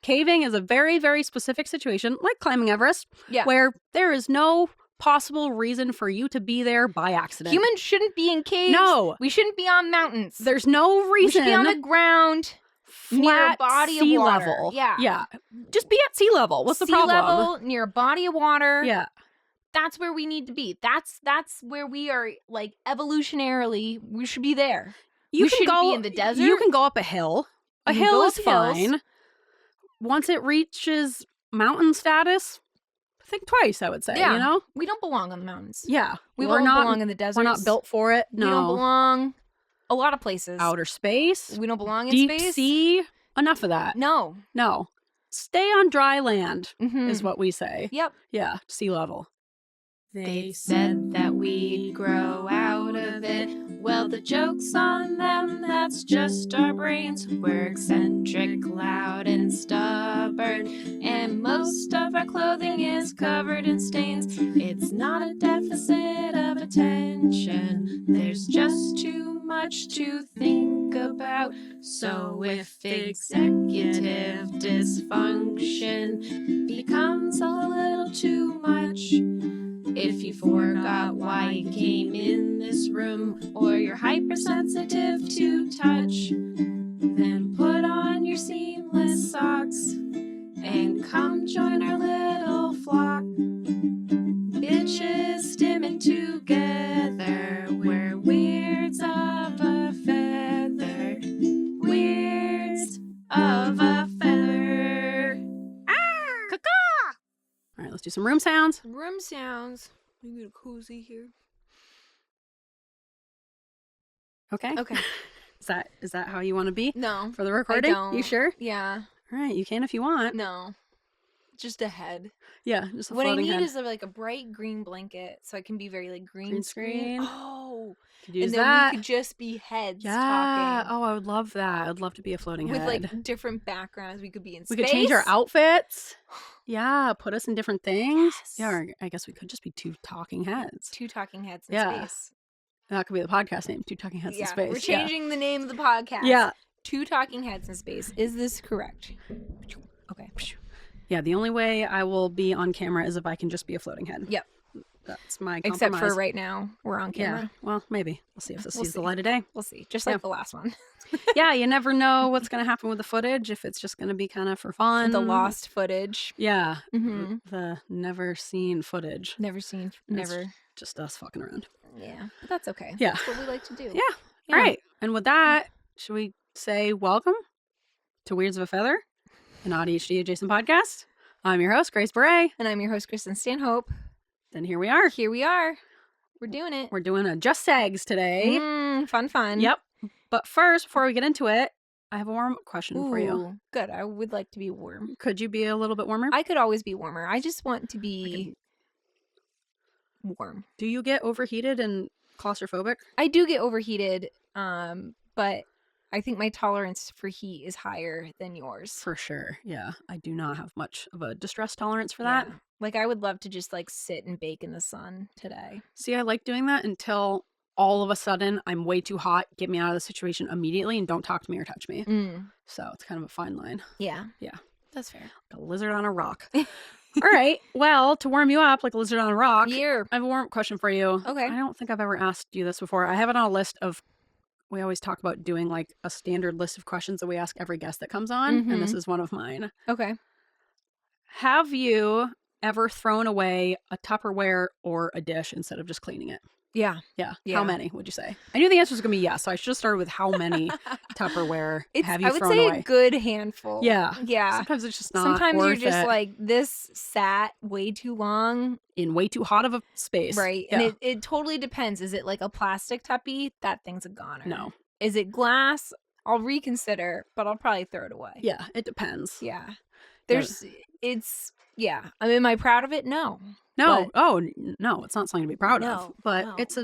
Caving is a very, very specific situation, like climbing Everest, Yeah. where there is no possible reason for you to be there by accident. Humans shouldn't be in caves. No. We shouldn't be on mountains. There's no reason. We should be on the ground. Near a Flat body sea of water. level. Yeah. Yeah. Just be at sea level. What's the problem? Sea level, near a body of water. Yeah. That's where we need to be. That's where we are, like, evolutionarily, we should be there. We shouldn't be in the desert. You can go up a hill. A You can hill go is up hills. fine. Once it reaches mountain status, think twice, I would say, Yeah. you know? We don't belong on the mountains. Yeah. We We're don't not belong in the deserts. We're not built for it. No. We don't belong a lot of places. Outer space. We don't belong in Deep space. sea. Enough of that. No. No. Stay on dry land Mhm. is what we say. Yep. Yeah. Sea level. They said that we'd grow out of it. Well, the joke's on them, that's just our brains. We're eccentric, loud, and stubborn. And most of our clothing is covered in stains. It's not a deficit of attention. There's just too much to think about. So if executive dysfunction becomes a little too much, if you forgot why you came in this room, or you're hypersensitive to touch, then put on your seamless socks and come join our little flock. Bitches stimming together, we're weirds of a feather. Weirds of a feather. All right, let's do some room sounds. Room sounds. We get a cozy here. Okay. Okay. Is that how you want to be No. for the recording? don't. You sure? Yeah. All right, you can if you want. No. Just a head. Yeah, just a What I floating need head. is like a bright green blanket, so I can be very like green Green screen. Oh. Could use And then that. we could just be heads Yeah. talking. Oh, I would love that. I'd love to be a floating With head. like different backgrounds. We could be in We space. could change our outfits. Yeah, put us in different things. Yes. Yeah, or I guess we could just be two talking heads. Two talking heads in Yeah. space. That could be the podcast name, Two Talking Heads in Yeah. Space. We're changing the name of the podcast. Yeah. Two talking heads in space. Is this correct? Okay. Yeah, the only way I will be on camera is if I can just be a floating head. Yep. That's my Except compromise. for right now, we're on camera. Yeah, well, maybe. We'll see if this We'll sees the see. light of day. We'll see. Just Yeah. like the last one. Yeah, you never know what's going to happen with the footage, if it's just going to be kind of for fun. The lost footage. Yeah, Mm-hmm. the never seen footage. Never seen. It's Never. Just us fucking around. Yeah. But that's okay. Yeah. That's what we like to do. Yeah. All right. And with that, should we say welcome to Weirds of a Feather, an AuDHD-Adjacent podcast? I'm your host, Grace Beret. And I'm your host, Kristen Stanhope. Then here we are. Here we are. We're doing it. We're doing a Just Sags today. Fun. Yep. But first, before we get into it, I have a warm-up question for you. Ooh, good. I would like to be warm. Could you be a little bit warmer? I could always be warmer. I just want to be warm. Do you get overheated and claustrophobic? I do get overheated, but I think my tolerance for heat is higher than yours. For sure. Yeah. I do not have much of a distress tolerance for that. Yeah. Like, I would love to just, like, sit and bake in the sun today. See, I like doing that until all of a sudden I'm way too hot. Get me out of the situation immediately and don't talk to me or touch me. So it's kind of a fine line. Yeah. Yeah. That's fair. Like a lizard on a rock. All right. Well, to warm you up like a lizard on a rock, Here. I have a warm-up question for you. Okay. I don't think I've ever asked you this before. I have it on a list of, we always talk about doing like a standard list of questions that we ask every guest that comes on. And this is one of mine. Okay. Have you ever thrown away a Tupperware or a dish instead of just cleaning it? Yeah. Yeah. Yeah. How many would you say? I knew the answer was going to be yes, so I should have started with how many Tupperware have you I would thrown say away? a good handful. Yeah. Yeah. Sometimes it's just not Sometimes you're worth just it. like, this sat way too long. In way too hot of a space. Right. Yeah. And it totally depends. Is it like a plastic tuppy? That thing's a goner. No. Is it glass? I'll reconsider, but I'll probably throw it away. Yeah, it depends. Yeah. Am I proud of it? No. No. But- No, it's not something to be proud of. No, But no. it's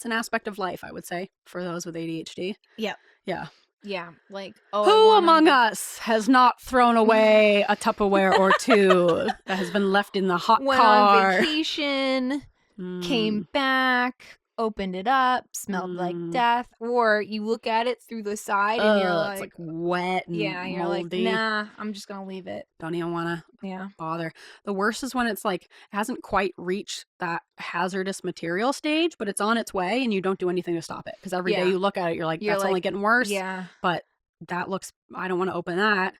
an aspect of life, I would say, for those with ADHD. Yep. Yeah. Yeah. Like, oh. Who among us has not thrown away a Tupperware or two that has been left in the hot went car? on vacation, Mm. came back, opened it up, smelled like death, or you look at it through the side and you're like, it's like wet and you're moldy. like, nah, I'm just gonna leave it. Don't even want to bother. The worst is when it's like, it hasn't quite reached that hazardous material stage, but it's on its way and you don't do anything to stop it. Because every day you look at it, you're like, that's only getting worse. Yeah. But that looks, I don't want to open that.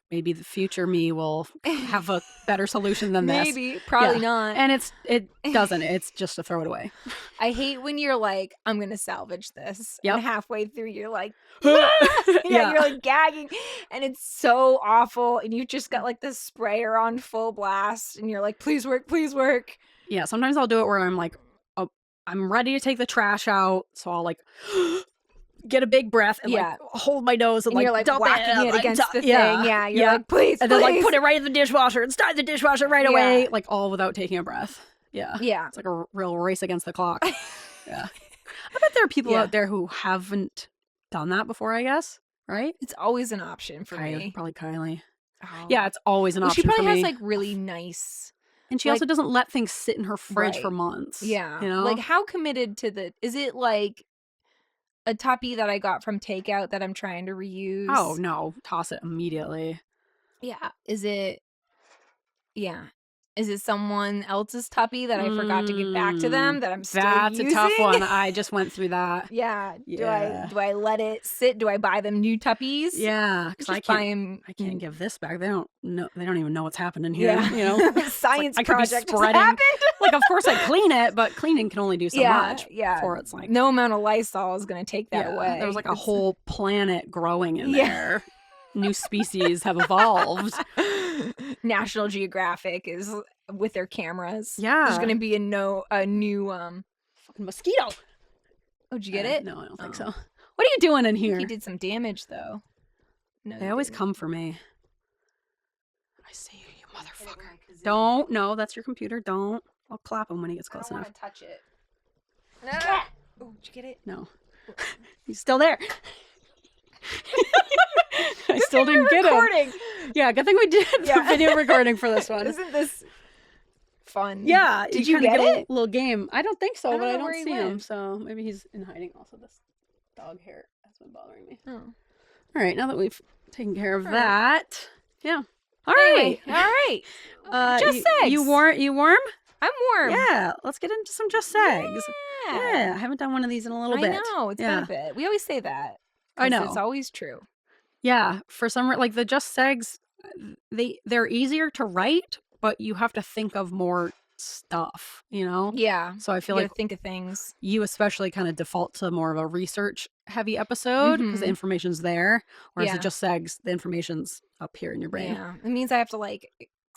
Maybe the future me will have a better solution than this. Maybe, probably not. And it doesn't. It's just to throw it away. I hate when you're like, I'm gonna salvage this. Yep. And halfway through, you're like, you're like gagging, and it's so awful. And you've just got like the sprayer on full blast, and you're like, please work, please work. Yeah. Sometimes I'll do it where I'm like, oh, I'm ready to take the trash out, so I'll like. Get a big breath and like hold my nose and like you're like dump whacking it like, against the thing. Yeah, you're like, please, and then like put it right in the dishwasher and start the dishwasher right away, like all without taking a breath. Yeah, it's like a real race against the clock. Yeah, I bet there are people out there who haven't done that before. I guess, right? It's always an option for me. Probably Kylie. Oh. Yeah, it's always an option. She probably for me. has like really nice. And she also doesn't let things sit in her fridge for months. Yeah, you know, like how committed to the? Is it like a tuppy that I got from takeout that I'm trying to reuse? Oh no, toss it immediately. Yeah. Is it someone else's tuppy that I forgot to give back to them that I'm still That's using? a tough one. I just went through that. Yeah. Do I let it sit? Do I buy them new tuppies? Yeah, because I can't give this back. They don't know. They don't even know what's happening here. Yeah. You know, science like, project just happened. Like, of course, I clean it, but cleaning can only do so much. Yeah. Before it's like no amount of Lysol is going to take that away. There was like a whole planet growing in there. New species have evolved. National Geographic is with their cameras. Yeah, there's going to be a new fucking mosquito. Oh, did you get it? No, I don't think so. What are you doing in here? He did some damage though. No, they always come for me. I see you, you motherfucker. Don't. No, that's your computer. Don't. I'll clap him when he gets close enough. I don't want to touch it. No. Oh, did you get it? No. He's still there. I still didn't get him. Yeah, good thing we did the video recording for this one. Isn't this fun? Yeah. Did you get it? A little game. I don't think so, but I don't see him. Went. So maybe he's in hiding. Also, this dog hair has been bothering me. Oh. All right. Now that we've taken care of that. Yeah. All right. Just segs. You warm? I'm warm. Yeah. Let's get into some just segs. Yeah. I haven't done one of these in a little bit. I know. It's been a bit. We always say that. I know. It's always true. Yeah. For some like the just segs, they're easier to write, but you have to think of more stuff, you know? Yeah. So I feel like think of things. You especially kind of default to more of a research heavy episode because the information's there. Whereas the just segs, the information's up here in your brain. Yeah. It means I have to like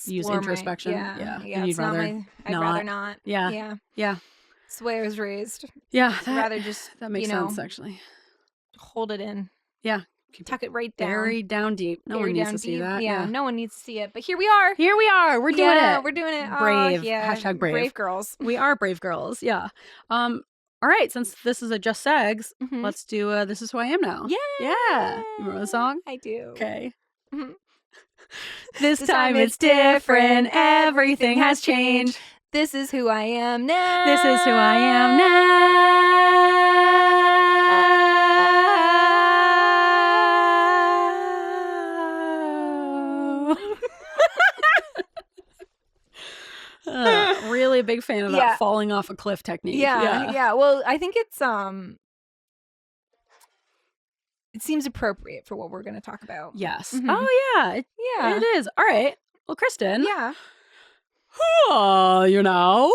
use introspection. Yeah. And you'd rather rather not. Yeah. It's the way I was raised. Yeah. I'd rather just that makes sense actually. Hold it in. Yeah. Tuck it right down. Buried down deep. No one needs to see that. Yeah, no one needs to see it. But here we are. We're doing it. We're doing it. Brave. Oh, #brave. Brave girls. We are brave girls. Yeah. All right. Since this is a just segs, let's do This Is Who I Am Now. Yeah. You remember the song? I do. Okay. This time it's different. Everything has changed. This is who I am now. This is who I am now. Really a big fan of that falling off a cliff technique. Yeah. Well, I think it's it seems appropriate for what we're going to talk about. Yes. Oh yeah. It is. All right. Well, Kristen. Yeah. You know.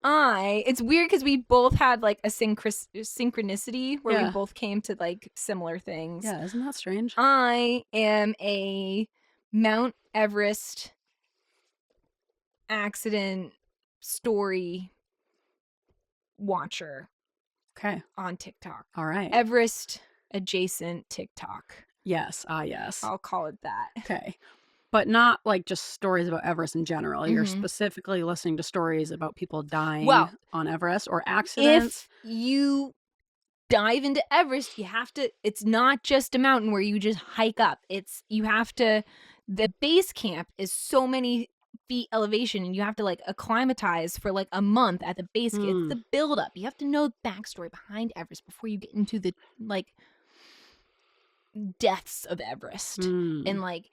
It's weird because we both had like a synchronicity where we both came to like similar things. Yeah, isn't that strange? I am a Mount Everest accident story watcher. Okay. On TikTok. All right. Everest-Adjacent TikTok. Yes. Yes. I'll call it that. Okay. But not like just stories about Everest in general. You're specifically listening to stories about people dying on Everest or accidents. If you dive into Everest, you have to, it's not just a mountain where you just hike up. The base camp is so many feet elevation, and you have to like acclimatize for like a month at the base. It's the buildup. You have to know the backstory behind Everest before you get into the like deaths of Everest. And like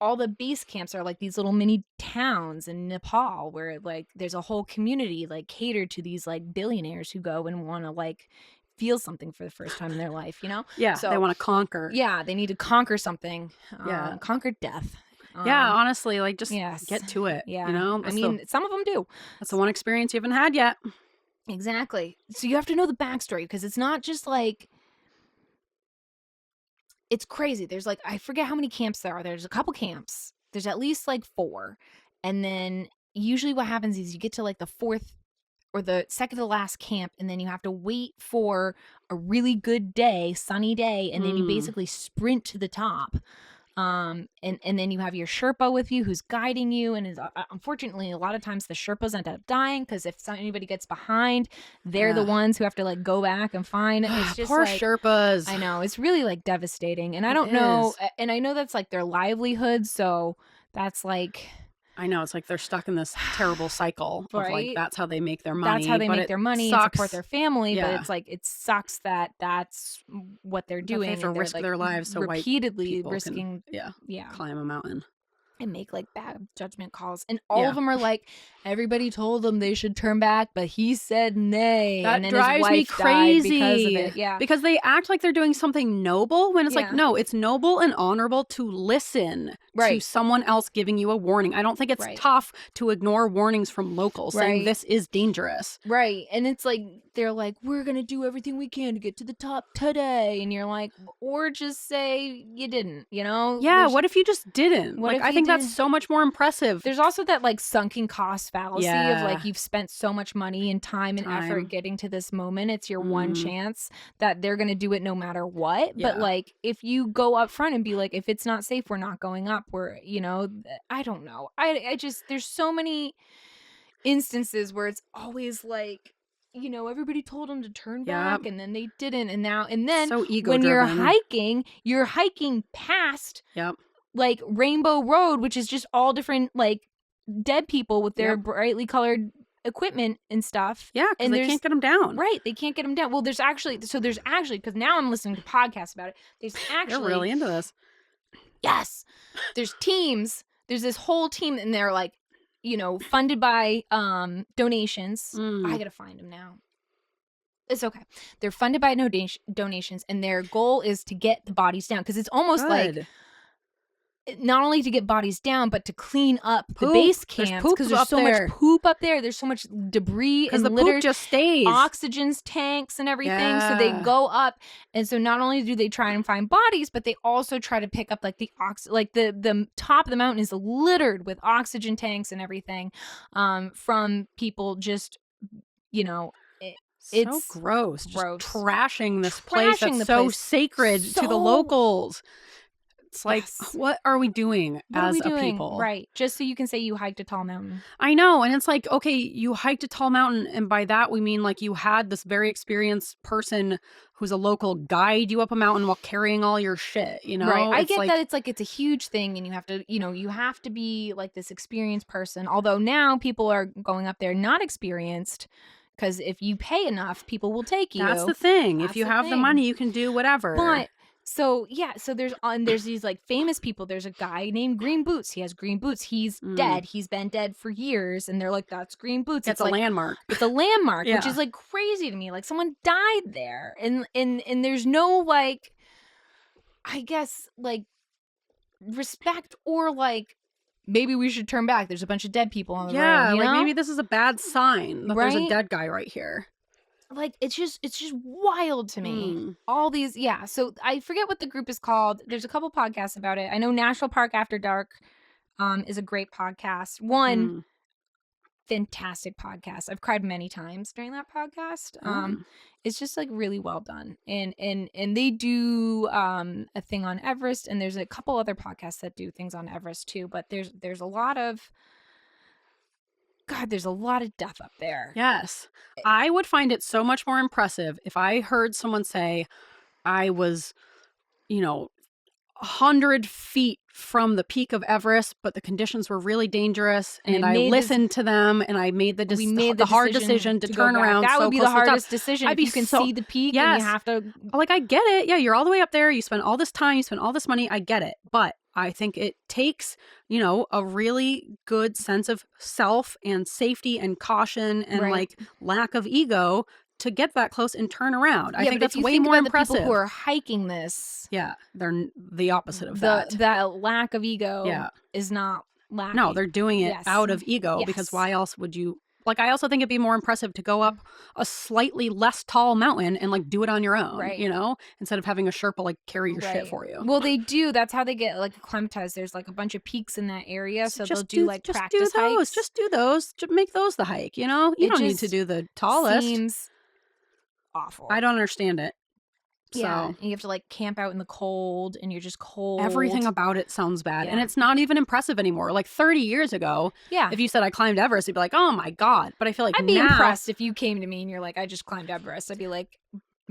all the base camps are like these little mini towns in Nepal where like there's a whole community like catered to these like billionaires who go and want to like feel something for the first time in their life, you know? Yeah, so they want to conquer. Yeah, they need to conquer something. Conquer death. Yeah, honestly, like just get to it. Yeah, you know, I mean, some of them do. That's the one experience you haven't had yet. Exactly. So you have to know the backstory because it's not just like, it's crazy. There's like, I forget how many camps there are. There's a couple camps. There's at least like 4. And then usually what happens is you get to like the 4th or the second to last camp, and then you have to wait for a really good day, sunny day, and then you basically sprint to the top. And then you have your Sherpa with you who's guiding you, and unfortunately a lot of times the Sherpas end up dying because if anybody gets behind, they're the ones who have to like go back and find. It's just poor like, Sherpas. I know, it's really like devastating, and I don't know, and I know that's like their livelihood, so that's like, I know, it's like they're stuck in this terrible cycle of like that's how they make their money. That's how they make their money and support their family. But it's like it sucks that that's what they're doing. They have to risk their lives so repeatedly risking climb a mountain and make like bad judgment calls. And all of them are like, everybody told them they should turn back, but he said nay. That and then drives his wife me crazy because of it. Yeah, because they act like they're doing something noble when it's like, no, it's noble and honorable to listen to someone else giving you a warning. I don't think it's tough to ignore warnings from locals saying this is dangerous. Right. And it's like, they're like, we're going to do everything we can to get to the top today. And you're like, or just say you didn't, you know? Yeah. What if you just didn't? Like, I think that's so much more impressive. There's also that like sunken cost fallacy of like, you've spent so much money and time and effort getting to this moment. It's your one chance that they're going to do it no matter what. But like, if you go up front and be like, if it's not safe, we're not going up. We're, you know, I don't know. I just, there's so many instances where it's always like, you know, everybody told them to turn back and then they didn't. And then so when you're hiking past like Rainbow Road, which is just all different like dead people with their brightly colored equipment and stuff. Yeah, because they can't get them down. Right, they can't get them down. Well, there's actually, because now I'm listening to podcasts about it. There's actually, they're really into this. Yes, there's teams. There's this whole team, and they're like, you know, funded by donations. I gotta find them now. It's okay. They're funded by donations, and their goal is to get the bodies down because it's almost like not only to get bodies down, but to clean up the base camps because there's so much poop up there. There's so much debris and the litter. Poop just stays. Oxygen tanks and everything. So they go up, and so not only do they try and find bodies, but they also try to pick up like the the top of the mountain is littered with oxygen tanks and everything from people just, you know. It's so gross. Just trashing this place that's so sacred to the locals. It's like, what are we doing as a people? Right. Just so you can say you hiked a tall mountain. I know. And it's like, okay, you hiked a tall mountain. And by that, we mean like you had this very experienced person who's a local guide you up a mountain while carrying all your shit, you know? Right. I get that it's a huge thing and you have to, you know, you have to be like this experienced person. Although now people are going up there not experienced. Because if you pay enough, people will take you. That's the thing. If you have the money, you can do whatever. But so there's these like famous people. There's a guy named Green Boots. He has green boots. He's dead. He's been dead for years, and they're like, "That's Green Boots." It's a like, landmark. It's a landmark, which is like crazy to me. Like someone died there, and there's no like, I guess like respect or like. Maybe we should turn back. There's a bunch of dead people on the road. Yeah, like maybe this is a bad sign that there's a dead guy right here. Like it's just wild to me. All these, so I forget what the group is called. There's a couple podcasts about it. I know National Park After Dark is a great podcast. One fantastic podcast. I've cried many times during that podcast. It's just like really well done. And they do a thing on Everest, and there's a couple other podcasts that do things on Everest too, but there's a lot of there's a lot of death up there. Yes. I would find it so much more impressive if I heard someone say I was, you know, 100 feet from the peak of Everest, but the conditions were really dangerous, and I listened to them, and I made the hard decision to turn around. That would be the hardest decision. I'd if be you can see the peak and you have to. Like, I get it. Yeah, you're all the way up there. You spend all this time. You spend all this money. I get it. But I think it takes, a really good sense of self and safety and caution and like lack of ego to get that close and turn around. I think that's way more impressive. The people who are hiking this, they're the opposite of that. That lack of ego is not lacking. No, they're doing it out of ego because why else would you? Like, I also think it'd be more impressive to go up a slightly less tall mountain and like do it on your own, instead of having a Sherpa like carry your shit for you. Well, they do. That's how they get like acclimatized. There's like a bunch of peaks in that area, so they'll do like practice hikes. Just do those. Just make those the hike. You don't need to do the tallest. Seems awful. I don't understand it. Yeah, and you have to like camp out in the cold, and you're just cold. Everything about it sounds bad, and it's not even impressive anymore. Like 30 years ago, if you said I climbed Everest, you'd be like, "Oh my god!" But I feel like I'd be impressed if you came to me and you're like, "I just climbed Everest." I'd be like,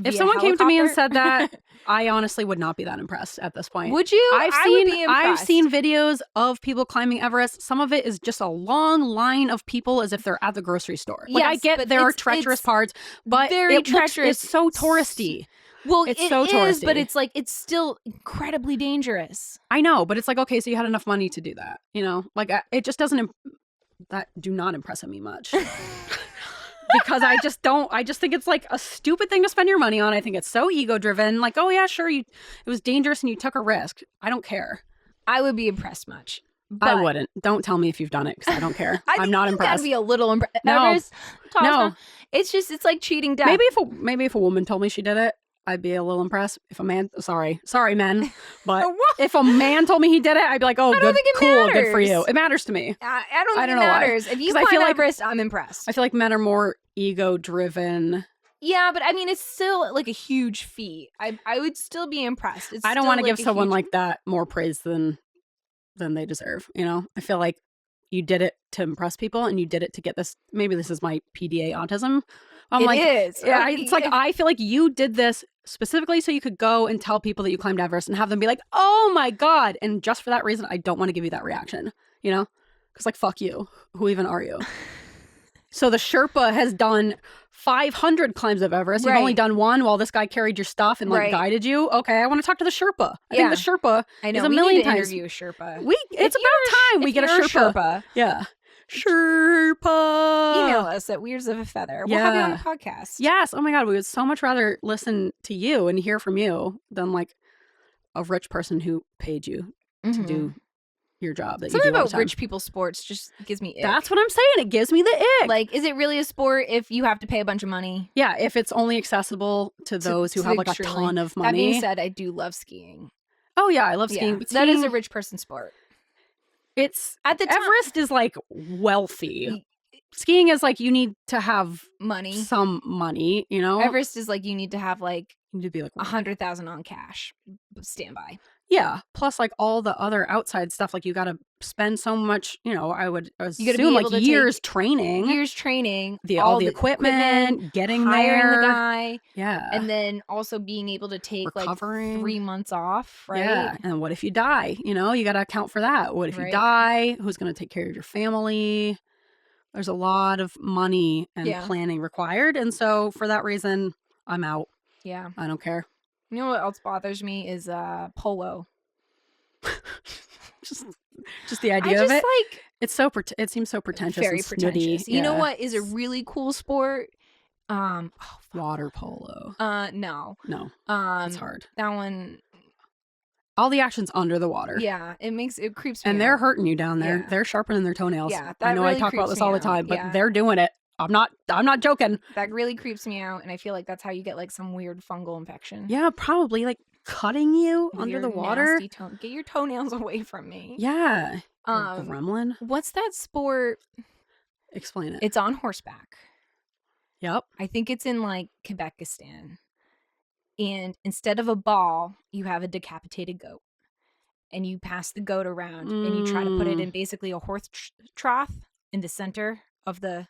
if someone came to me and said that, I honestly would not be that impressed at this point. Would you? I've seen videos of people climbing Everest. Some of it is just a long line of people as if they're at the grocery store. Like, I get there are treacherous parts, but it's so touristy. Well, it's so touristy, but it's like it's still incredibly dangerous. I know, but it's like, okay, so you had enough money to do that, Like, it just doesn't. That do not impress me much. Because I just think it's like a stupid thing to spend your money on. I think it's so ego driven. Like, oh yeah, sure, it was dangerous and you took a risk. I don't care. I would be impressed much. I wouldn't. Don't tell me if you've done it because I don't care. I'm not impressed. Gotta be a little impressed. No. It's like cheating death. Maybe if a woman told me she did it, I'd be a little impressed. If a man, sorry men, but if a man told me he did it, I'd be like, oh, good, cool, good for you. It matters to me. I don't think it matters. If you climb Everest, I'm impressed. I feel like men are more ego driven. Yeah, but I mean, it's still like a huge feat. I would still be impressed. I don't want to give someone like that more praise than they deserve. I feel like you did it to impress people, and you did it to get this. Maybe this is my PDA autism. It's like I feel like you did this specifically so you could go and tell people that you climbed Everest and have them be like, "Oh my god!" And just for that reason, I don't want to give you that reaction. Because like, fuck you. Who even are you? So the Sherpa has done 500 climbs of Everest. You've only done one while this guy carried your stuff and like guided you. Okay, I want to talk to the Sherpa. I think the Sherpa is a million times. Interview a Sherpa. It's about time we get a Sherpa. Yeah. Sherpa. Email us at Weirds of a Feather. We'll have you on a podcast. Yes. Oh my god, we would so much rather listen to you and hear from you than like a rich person who paid you to do your job. Something about rich people sports just gives me ick. That's what I'm saying. It gives me the ick. Like, is it really a sport if you have to pay a bunch of money? Yeah, if it's only accessible to those who have like a ton of money. That being said, I do love skiing. Oh yeah, I love skiing. But that is a rich person sport. It's at the time, Everest is like wealthy. Skiing is like you need to have some money, Everest is like you need to have like you need to be like 100,000 on cash standby. Yeah, plus like all the other outside stuff, like you got to spend so much. I would assume like years training, all the equipment, getting hiring there, the guy, and then also being able to take recovering. Like 3 months off, right? Yeah, and what if you die? You got to account for that. What if you die? Who's going to take care of your family? There's a lot of money and planning required, and so for that reason, I'm out. Yeah, I don't care. You know what else bothers me is polo. just the idea of it. Like, it's so it seems so pretentious. Very and pretentious. snooty. You know what is a really cool sport? Water polo. No. It's hard. That one. All the action's under the water. Yeah, it creeps me. And they're hurting you down there. Yeah. They're sharpening their toenails. Yeah, I know really I talk about this all the time, but they're doing it. I'm not joking. That really creeps me out, and I feel like that's how you get like some weird fungal infection. Yeah, probably like cutting you with under the water. Get your toenails away from me. Yeah. Gremlin. What's that sport? Explain it. It's on horseback. Yep. I think it's in like Quebecistan. And instead of a ball, you have a decapitated goat. And you pass the goat around and you try to put it in basically a horse trough in the center of the.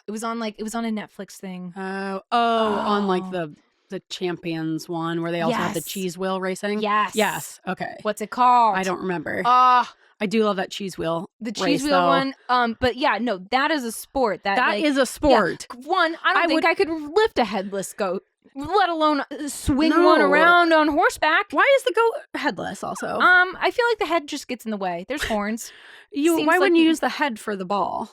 It was on a Netflix thing. On like the the champions one where they also have the cheese wheel racing? Yes. Okay. What's it called? I don't remember. I do love that cheese wheel. The cheese wheel one. But yeah, no, that is a sport. That is a sport. Yeah. One, I don't think I could lift a headless goat, let alone swing one around on horseback. Why is the goat headless also? I feel like the head just gets in the way. There's horns. Why wouldn't you use the head for the ball?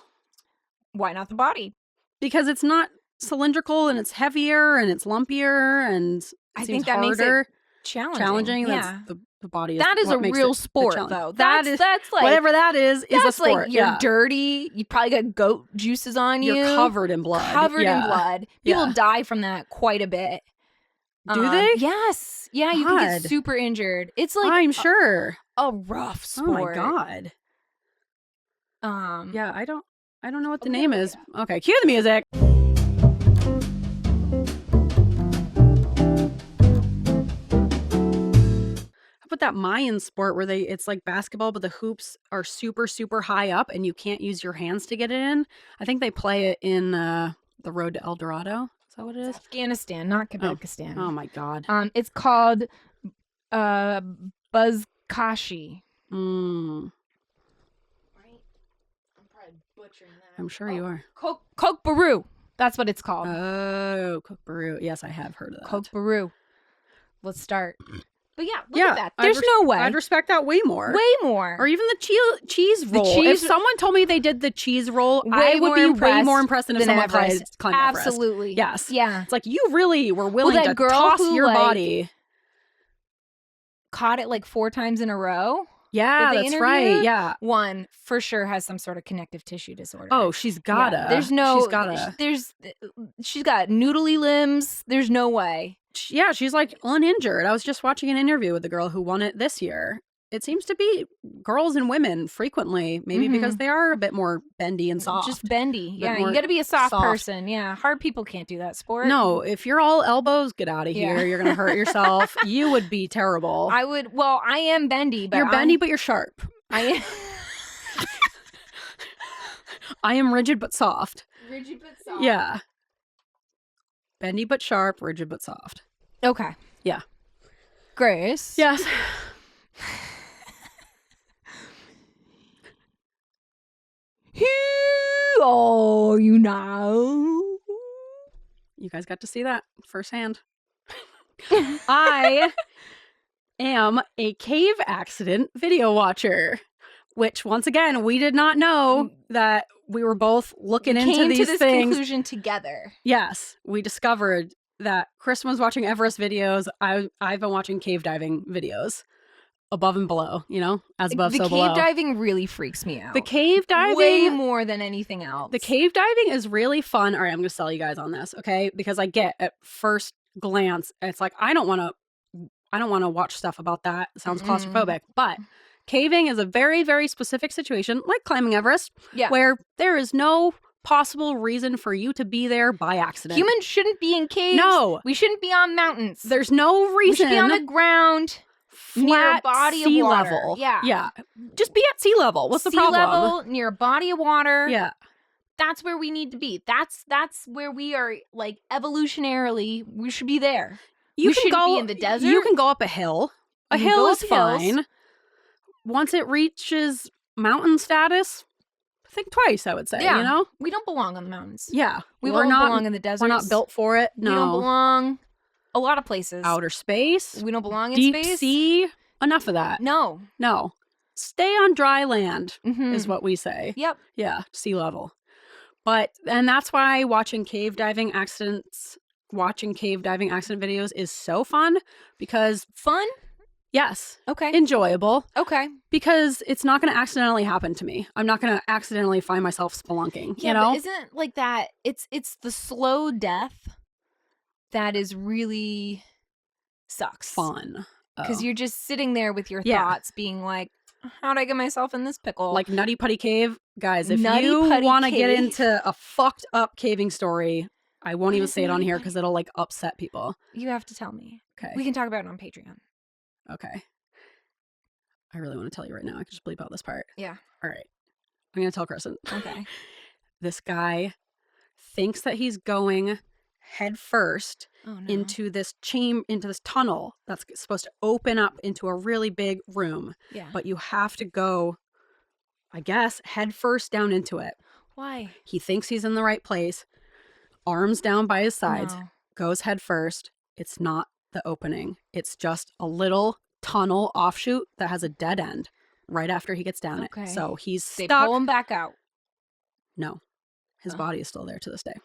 Why not the body? Because it's not cylindrical and it's heavier and it's lumpier and I think that makes it challenging. Yeah. That's the body. That is a real sport, though. That's like whatever that is a sport. Like you're dirty. You probably got goat juices on you. You're covered in blood. In blood. People die from that quite a bit. Do they? Yes. Yeah, you can get super injured. It's like I'm sure a rough sport. Oh my god. Yeah, I don't know what the name is. Okay, cue the music. How about that Mayan sport where it's like basketball, but the hoops are super, super high up and you can't use your hands to get it in? I think they play it in The Road to El Dorado. Is that what it is? Afghanistan, not Kazakhstan. Oh my god. It's called Buzkashi. I'm sure you are. Kokbaru. That's what it's called. Oh, Kokbaru. Yes, I have heard of that. Kokbaru. Let's start. But yeah, look at that. There's no way. I'd respect that way more. Way more. Or even the cheese roll. If someone told me they did the cheese roll, I would be way more impressed than if someone climbed Everest. Absolutely. Yes. Yeah. It's like you really were willing to toss your body. Caught it like 4 times in a row. Yeah, that's right. Yeah. One for sure has some sort of connective tissue disorder. Oh, she's gotta. Yeah. She's got noodly limbs. There's no way. Yeah, she's like uninjured. I was just watching an interview with the girl who won it this year. It seems to be girls and women frequently, maybe because they are a bit more bendy and soft. Just bendy. Yeah, you got to be a soft person. Yeah, hard people can't do that sport. No, if you're all elbows, get out of here. You're going to hurt yourself. You would be terrible. I am bendy, but you're bendy, but you're sharp. I am rigid, but soft. Rigid, but soft. Yeah. Bendy, but sharp, rigid, but soft. Okay. Yeah. Grace. Yes. Who are you now? You guys got to see that firsthand. I am a cave accident video watcher, which once again, we did not know that we were both looking into these this things. Conclusion together. Yes, we discovered that Kristen was watching Everest videos. I've been watching cave diving videos. Above and below, as above, so below. The cave diving really freaks me out. The cave diving... way more than anything else. The cave diving is really fun. All right, I'm going to sell you guys on this, okay? Because I get at first glance, it's like, I don't want to watch stuff about that. It sounds claustrophobic. But caving is a very, very specific situation, like climbing Everest, where there is no possible reason for you to be there by accident. Humans shouldn't be in caves. No. We shouldn't be on mountains. There's no reason. We should be on the ground. Flat near a body sea of water. level. Yeah. Just be at sea level. What's the problem? Sea level, near a body of water. Yeah. That's where we need to be. That's where we are, like, evolutionarily, we should be there. We shouldn't be in the desert. You can go up a hill. A hill is fine. Once it reaches mountain status, think twice, I would say, We don't belong on the mountains. Yeah. We don't belong in the desert. We're not built for it. No. We don't belong a lot of places. Outer space. We don't belong in deep space. Sea. Enough of that. No. Stay on dry land is what we say. Yep. Yeah, sea level. And that's why watching cave diving accident videos is so fun because... Fun? Yes. Okay. Enjoyable. Okay. Because it's not going to accidentally happen to me. I'm not going to accidentally find myself spelunking, but isn't like that, it's the slow death that is really sucks. Fun. Because you're just sitting there with your thoughts being like, how'd I get myself in this pickle? Like Nutty Putty Cave. Guys, if you want to get into a fucked up caving story, I won't even say it on here because it'll like upset people. You have to tell me. Okay. We can talk about it on Patreon. Okay. I really want to tell you right now. I can just bleep out this part. Yeah. All right. I'm going to tell Kristen. Okay. This guy thinks that he's going head first into this tunnel that's supposed to open up into a really big room. Yeah. But you have to go, I guess, head first down into it. Why? He thinks he's in the right place, arms down by his sides, goes head first. It's not the opening. It's just a little tunnel offshoot that has a dead end right after he gets down it. So he's stuck. They pull him back out. No. His body is still there to this day.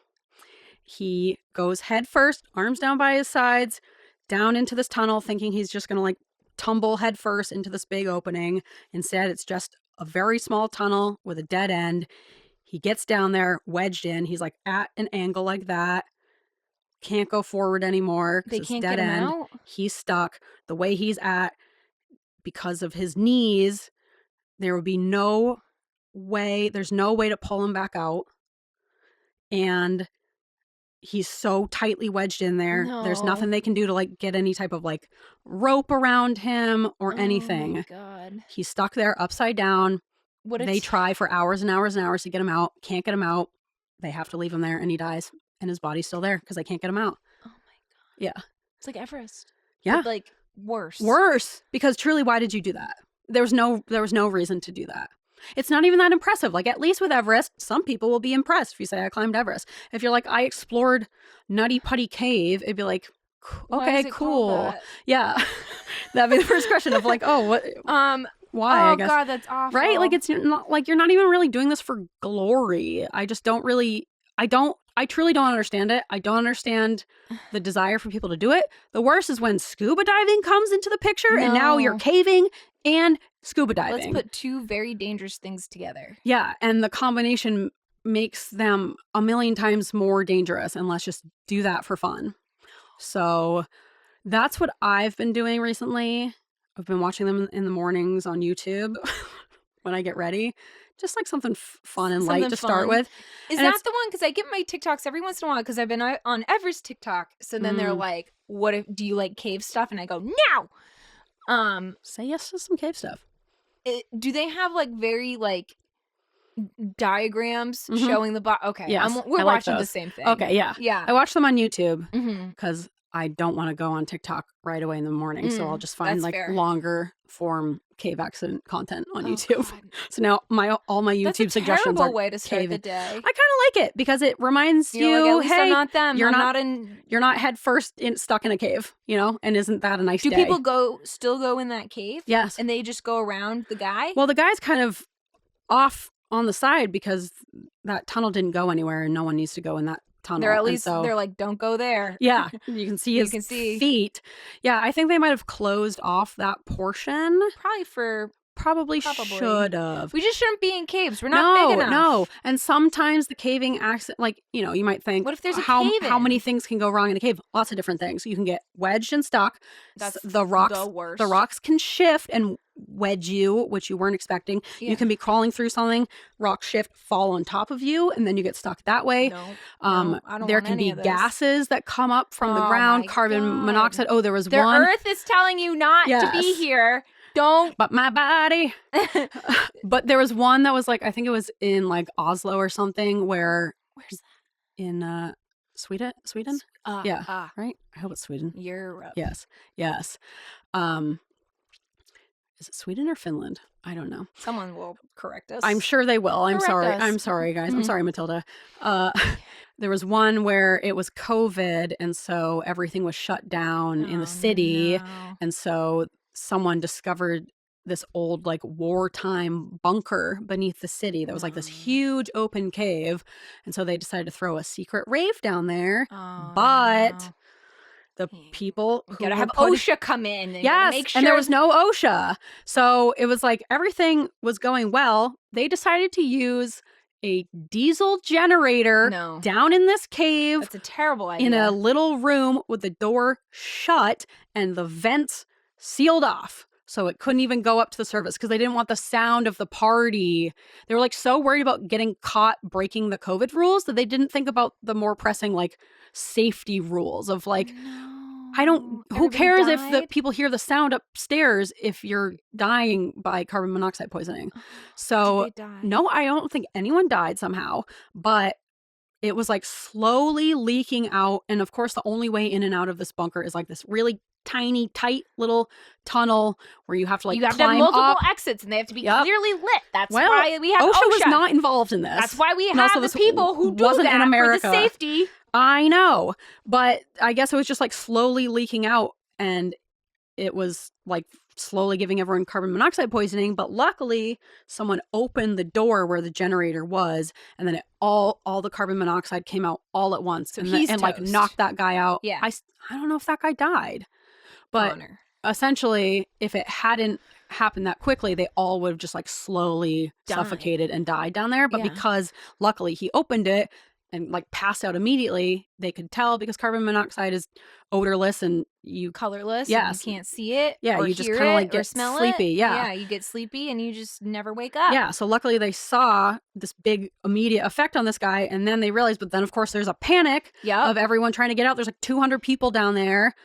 He goes head first, arms down by his sides, down into this tunnel, thinking he's just going to like tumble head first into this big opening. Instead, it's just a very small tunnel with a dead end. He gets down there, wedged in. He's like at an angle like that. Can't go forward anymore. They can't dead get him end. out? He's stuck. The way he's at, because of his knees, there would be no way. There's no way to pull him back out. And he's so tightly wedged in there. There's nothing they can do to like get any type of like rope around him or anything. Oh my God. He's stuck there upside down. They try for hours and hours and hours to get him out. Can't get him out. They have to leave him there and he dies. And his body's still there because they can't get him out. Oh my God. Yeah. It's like Everest. Yeah. But like worse. Worse. Because truly, why did you do that? There was no reason to do that. It's not even that impressive. Like, at least with Everest, some people will be impressed if you say I climbed Everest. If you're like, I explored Nutty Putty Cave, it'd be like, okay, cool. Yeah. That'd be the first question of like, oh, what? Why? Oh I guess. God, that's awful. Right? Like, it's not like you're not even really doing this for glory. I just don't really. I truly don't understand it. I don't understand the desire for people to do it. The worst is when scuba diving comes into the picture and now you're caving and scuba diving. Let's put two very dangerous things together. Yeah, and the combination makes them a million times more dangerous, and let's just do that for fun. So that's what I've been doing recently. I've been watching them in the mornings on YouTube when I get ready. Just like something fun and light to start with. Is that the one? Because I get my TikToks every once in a while because I've been on Everest TikTok. So then they're like, "What if do you like cave stuff?" And I go, "No." Say yes to some cave stuff. Do they have like very like diagrams showing the bot? Okay, yes, we're watching the same thing. Okay, yeah, yeah. I watch them on YouTube because I don't want to go on TikTok right away in the morning, so I'll just find like longer form cave accident content on YouTube. God. So now all my YouTube suggestions are terrible way to start the day. I kind of like it because it reminds you, like, hey, I'm not them. You're not head first stuck in a cave, and isn't that a nice day? Do people still go in that cave? Yes, and they just go around the guy. Well, the guy's kind of off on the side because that tunnel didn't go anywhere, and no one needs to go in that tunnel. They're at least they're like, don't go there. Yeah, you can see his feet. Yeah, I think they might have closed off that portion. Probably should have. We just shouldn't be in caves. We're not big enough. No, and sometimes the caving accident, like, you might think, what if there's how many things can go wrong in a cave? Lots of different things. You can get wedged and stuck. That's the rocks. The worst. The rocks can shift and wedge you, which you weren't expecting. Yeah. You can be crawling through something, rocks shift, fall on top of you, and then you get stuck that way. No, I don't there want can any be of this. Gases that come up from the ground, carbon monoxide. Oh, there was one. The Earth is telling you not to be here. Don't. But my body. But there was one that was like, I think it was in like Oslo or something where's that? In Sweden? Yeah. Right? I hope it's Sweden. Europe. Yes. Is it Sweden or Finland? I don't know. Someone will correct us. I'm sure they will. I'm sorry. Us. I'm sorry, guys. I'm sorry, Matilda. There was one where it was COVID, and so everything was shut down in the city. No. And so someone discovered this old like wartime bunker beneath the city that was like this huge open cave, and so they decided to throw a secret rave down there. But the people who gotta have OSHA come in and make sure. And there was no OSHA, so it was like everything was going well. They decided to use a diesel generator down in this cave. That's a terrible idea. In a little room with the door shut and the vents sealed off, so it couldn't even go up to the surface because they didn't want the sound of the party. They were like so worried about getting caught breaking the COVID rules that they didn't think about the more pressing like safety rules of like, who cares if the people hear the sound upstairs if you're dying by carbon monoxide poisoning. So did they die? No, I don't think anyone died somehow, but it was like slowly leaking out. And of course, the only way in and out of this bunker is like this really tiny, tight little tunnel where you have to like you have climb to have multiple up. exits, and they have to be clearly lit. That's well, why we have OSHA. OSHA was not involved in this. That's why we And have also the this people who do wasn't that in America. for the safety. I know, but I guess it was just like slowly leaking out, and it was like slowly giving everyone carbon monoxide poisoning. But luckily, someone opened the door where the generator was, and then all the carbon monoxide came out all at once, So and like knocked that guy out. Yeah. I don't know if that guy died, but essentially, if it hadn't happened that quickly, they all would have just like slowly suffocated and died down there. But because luckily he opened it and like passed out immediately, they could tell, because carbon monoxide is odorless and you colorless. Yes. And you can't see it. Yeah, or you just hear kind of like it get or smell sleepy. it. Yeah, you get sleepy and you just never wake up. Yeah, so luckily they saw this big immediate effect on this guy, and then they realized. But then of course there's a panic of everyone trying to get out. There's like 200 people down there.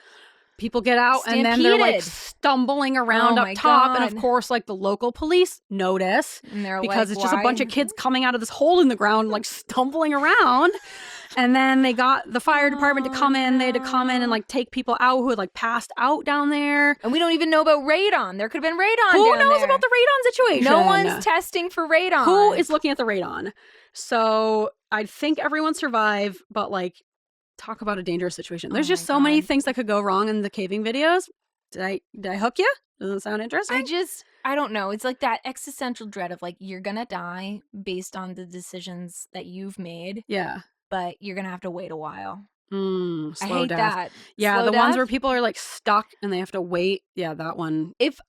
People get out, and then they're like stumbling around up top. And of course, like the local police notice, and they're because like, it's just a bunch of kids coming out of this hole in the ground, like stumbling around. And then they got the fire department to come in. They had to come in and like take people out who had like passed out down there. And we don't even know about radon. There could have been radon. Who knows about the radon situation? No one's testing for radon. Who is looking at the radon? So I think everyone survived, but like, talk about a dangerous situation. There's just so many things that could go wrong in the caving videos. Did I hook you? Doesn't it sound interesting? I don't know. It's like that existential dread of like, you're gonna die based on the decisions that you've made. Yeah. But you're gonna have to wait a while. Slow I hate death. that. Yeah, Slow the death? ones where people are like stuck and they have to wait. Yeah, that one. If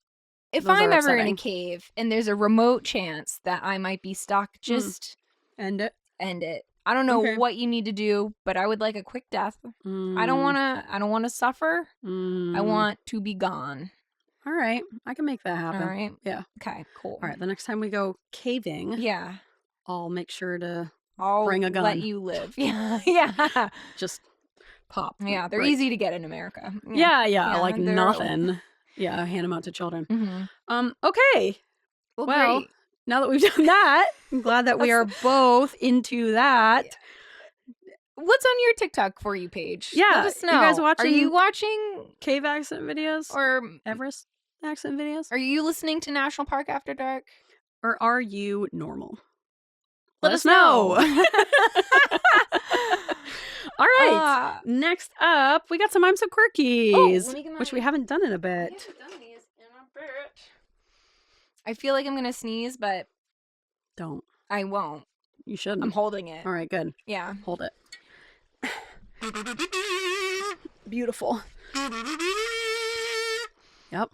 those I'm are ever in upsetting. a cave and there's a remote chance that I might be stuck, just end it. End it. I don't know what you need to do, but I would like a quick death. I don't want to suffer. I want to be gone. All right, I can make that happen. All right. Yeah. Okay, cool. All right, the next time we go caving, I'll make sure to bring a gun. Let you live. Yeah. Just pop. Yeah, they're easy to get in America. Yeah, like nothing. Yeah, hand them out to children. Mm-hmm. Okay. Well, great. Now that we've done that, I'm glad that we are both into that. What's on your TikTok For You page? Yeah, let us know. You guys watching? Are you watching cave accident videos or Everest accident videos? Are you listening to National Park After Dark? Or are you normal? Let us know. All right. Next up, we got some I'm So Quirkies, which we haven't done in a bit. I feel like I'm going to sneeze, but don't. I won't. You shouldn't. I'm holding it. All right, good. Yeah. Hold it. Beautiful. Yep.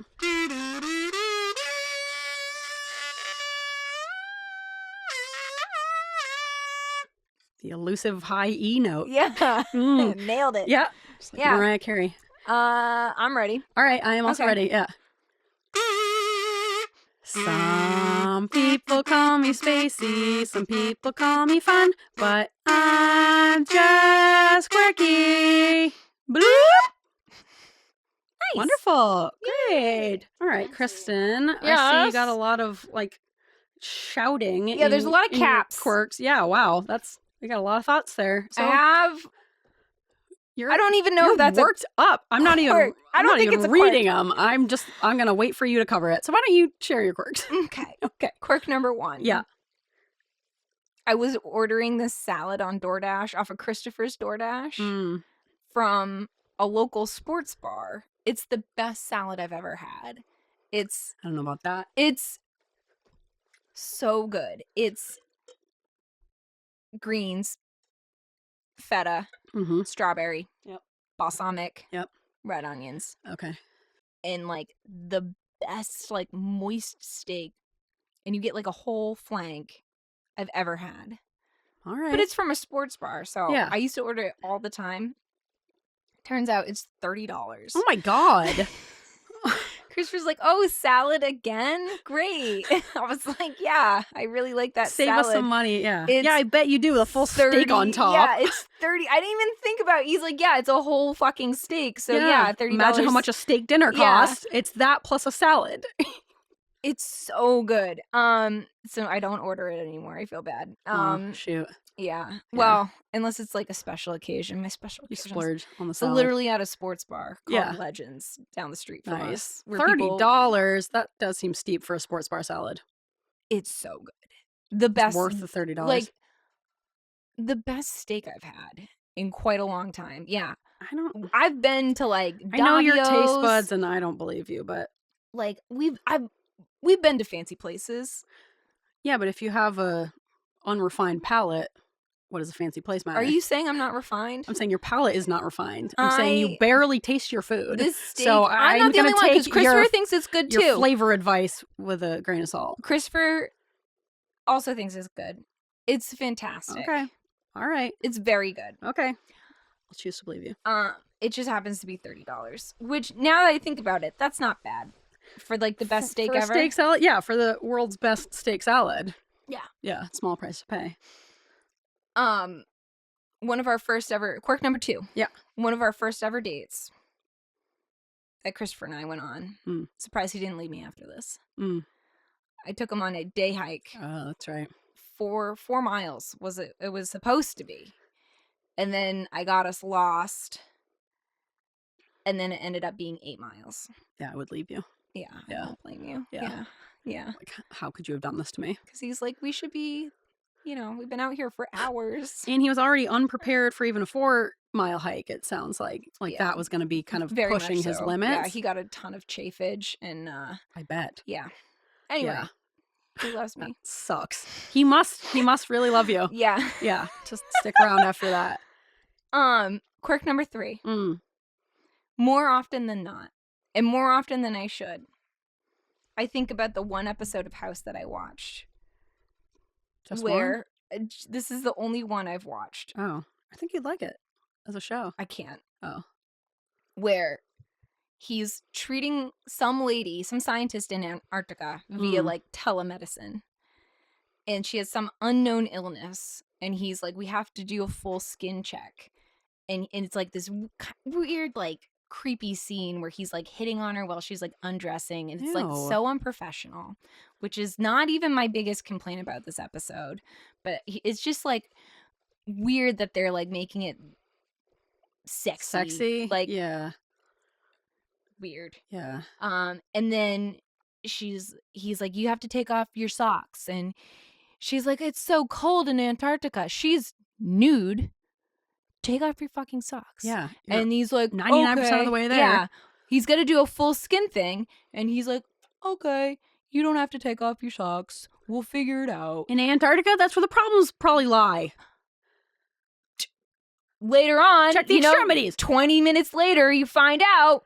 The elusive high E note. Yeah. Nailed it. Yeah. Just like Mariah Carey. I'm ready. All right, I am also ready. Yeah. Some people call me spacey, some people call me fun, but I'm just quirky. Bloop! Nice. Wonderful. Great. All right, Kristen. I see you got a lot of like shouting. Yeah, there's a lot of caps. Quirks. Yeah, wow. We got a lot of thoughts there. So I don't even know if that's worked up. I'm not even. Quirk. I don't think it's a reading them. I'm gonna wait for you to cover it. So why don't you share your quirks? Okay. Okay. Quirk number 1. Yeah. I was ordering this salad on DoorDash off of Christopher's DoorDash from a local sports bar. It's the best salad I've ever had. I don't know about that. It's so good. It's greens, feta, strawberry, balsamic, red onions. Okay. And like the best like moist steak. And you get like a whole flank I've ever had. All right. But it's from a sports bar, so I used to order it all the time. Turns out it's $30. Oh my God. Chris was like, "Oh, salad again? Great." I was like, "Yeah, I really like that Save salad. us some money, yeah. Yeah, I bet you do. The full 30, steak on top. Yeah, it's 30. I didn't even think about it. He's like, "Yeah, it's a whole fucking steak." So yeah, $30. Imagine how much a steak dinner costs. It's that plus a salad. It's so good. So I don't order it anymore. I feel bad. Shoot. Yeah. Well, unless it's like a special occasion. My special You occasion. splurge on the So salad. literally at a sports bar called Legends down the street from us. $30. That does seem steep for a sports bar salad. It's so good. The best. It's worth the $30. Like the best steak I've had in quite a long time. Yeah. I've been to like Davio's. I know your taste buds, and I don't believe you, but like we've been to fancy places. Yeah, but if you have a unrefined palate, what does a fancy place matter? Are you saying I'm not refined? I'm saying your palate is not refined. I'm saying you barely taste your food. This steak, so I'm not the only one, because Christopher thinks it's good too. Your flavor advice with a grain of salt. Christopher also thinks it's good. It's fantastic. Okay. All right. It's very good. Okay. I'll choose to believe you. It just happens to be $30, which now that I think about it, that's not bad for like the best steak for ever. Steak salad? Yeah, for the world's best steak salad. Yeah. Yeah, small price to pay. One of our first ever, quirk number 2. Yeah. One of our first ever dates that Christopher and I went on. Surprised he didn't leave me after this. I took him on a day hike. Oh, that's right. 4 miles was it was supposed to be. And then I got us lost. And then it ended up being 8 miles. Yeah, I would leave you. Yeah. I don't blame you. Yeah. Like, how could you have done this to me? Because he's like, we should be, we've been out here for hours. And he was already unprepared for even a 4-mile hike, it sounds like. That was going to be kind of very pushing his limits. Yeah, he got a ton of chafage and I bet. Yeah. Anyway. Yeah. He loves me. That sucks. He must really love you. Yeah. Yeah. Just stick around after that. Quirk number 3. More often than not, and more often than I should, I think about the one episode of House that I watched. Just where one? This is the only one I've watched. Oh, I think you'd like it as a show. I can't. Oh. Where he's treating some scientist in Antarctica via like telemedicine. And she has some unknown illness. And he's like, we have to do a full skin check. And it's like this weird, like, creepy scene where he's like hitting on her while she's like undressing. And it's like so unprofessional, which is not even my biggest complaint about this episode. But it's just like weird that they're like making it sexy. Like, yeah. Weird. Yeah. And then he's like, you have to take off your socks. And she's like, it's so cold in Antarctica. She's nude. Take off your fucking socks. Yeah. And he's like, 99% of the way there. Yeah. He's going to do a full skin thing. And he's like, okay, you don't have to take off your socks. We'll figure it out. In Antarctica, that's where the problems probably lie. Later on, check the extremities. 20 minutes later, you find out,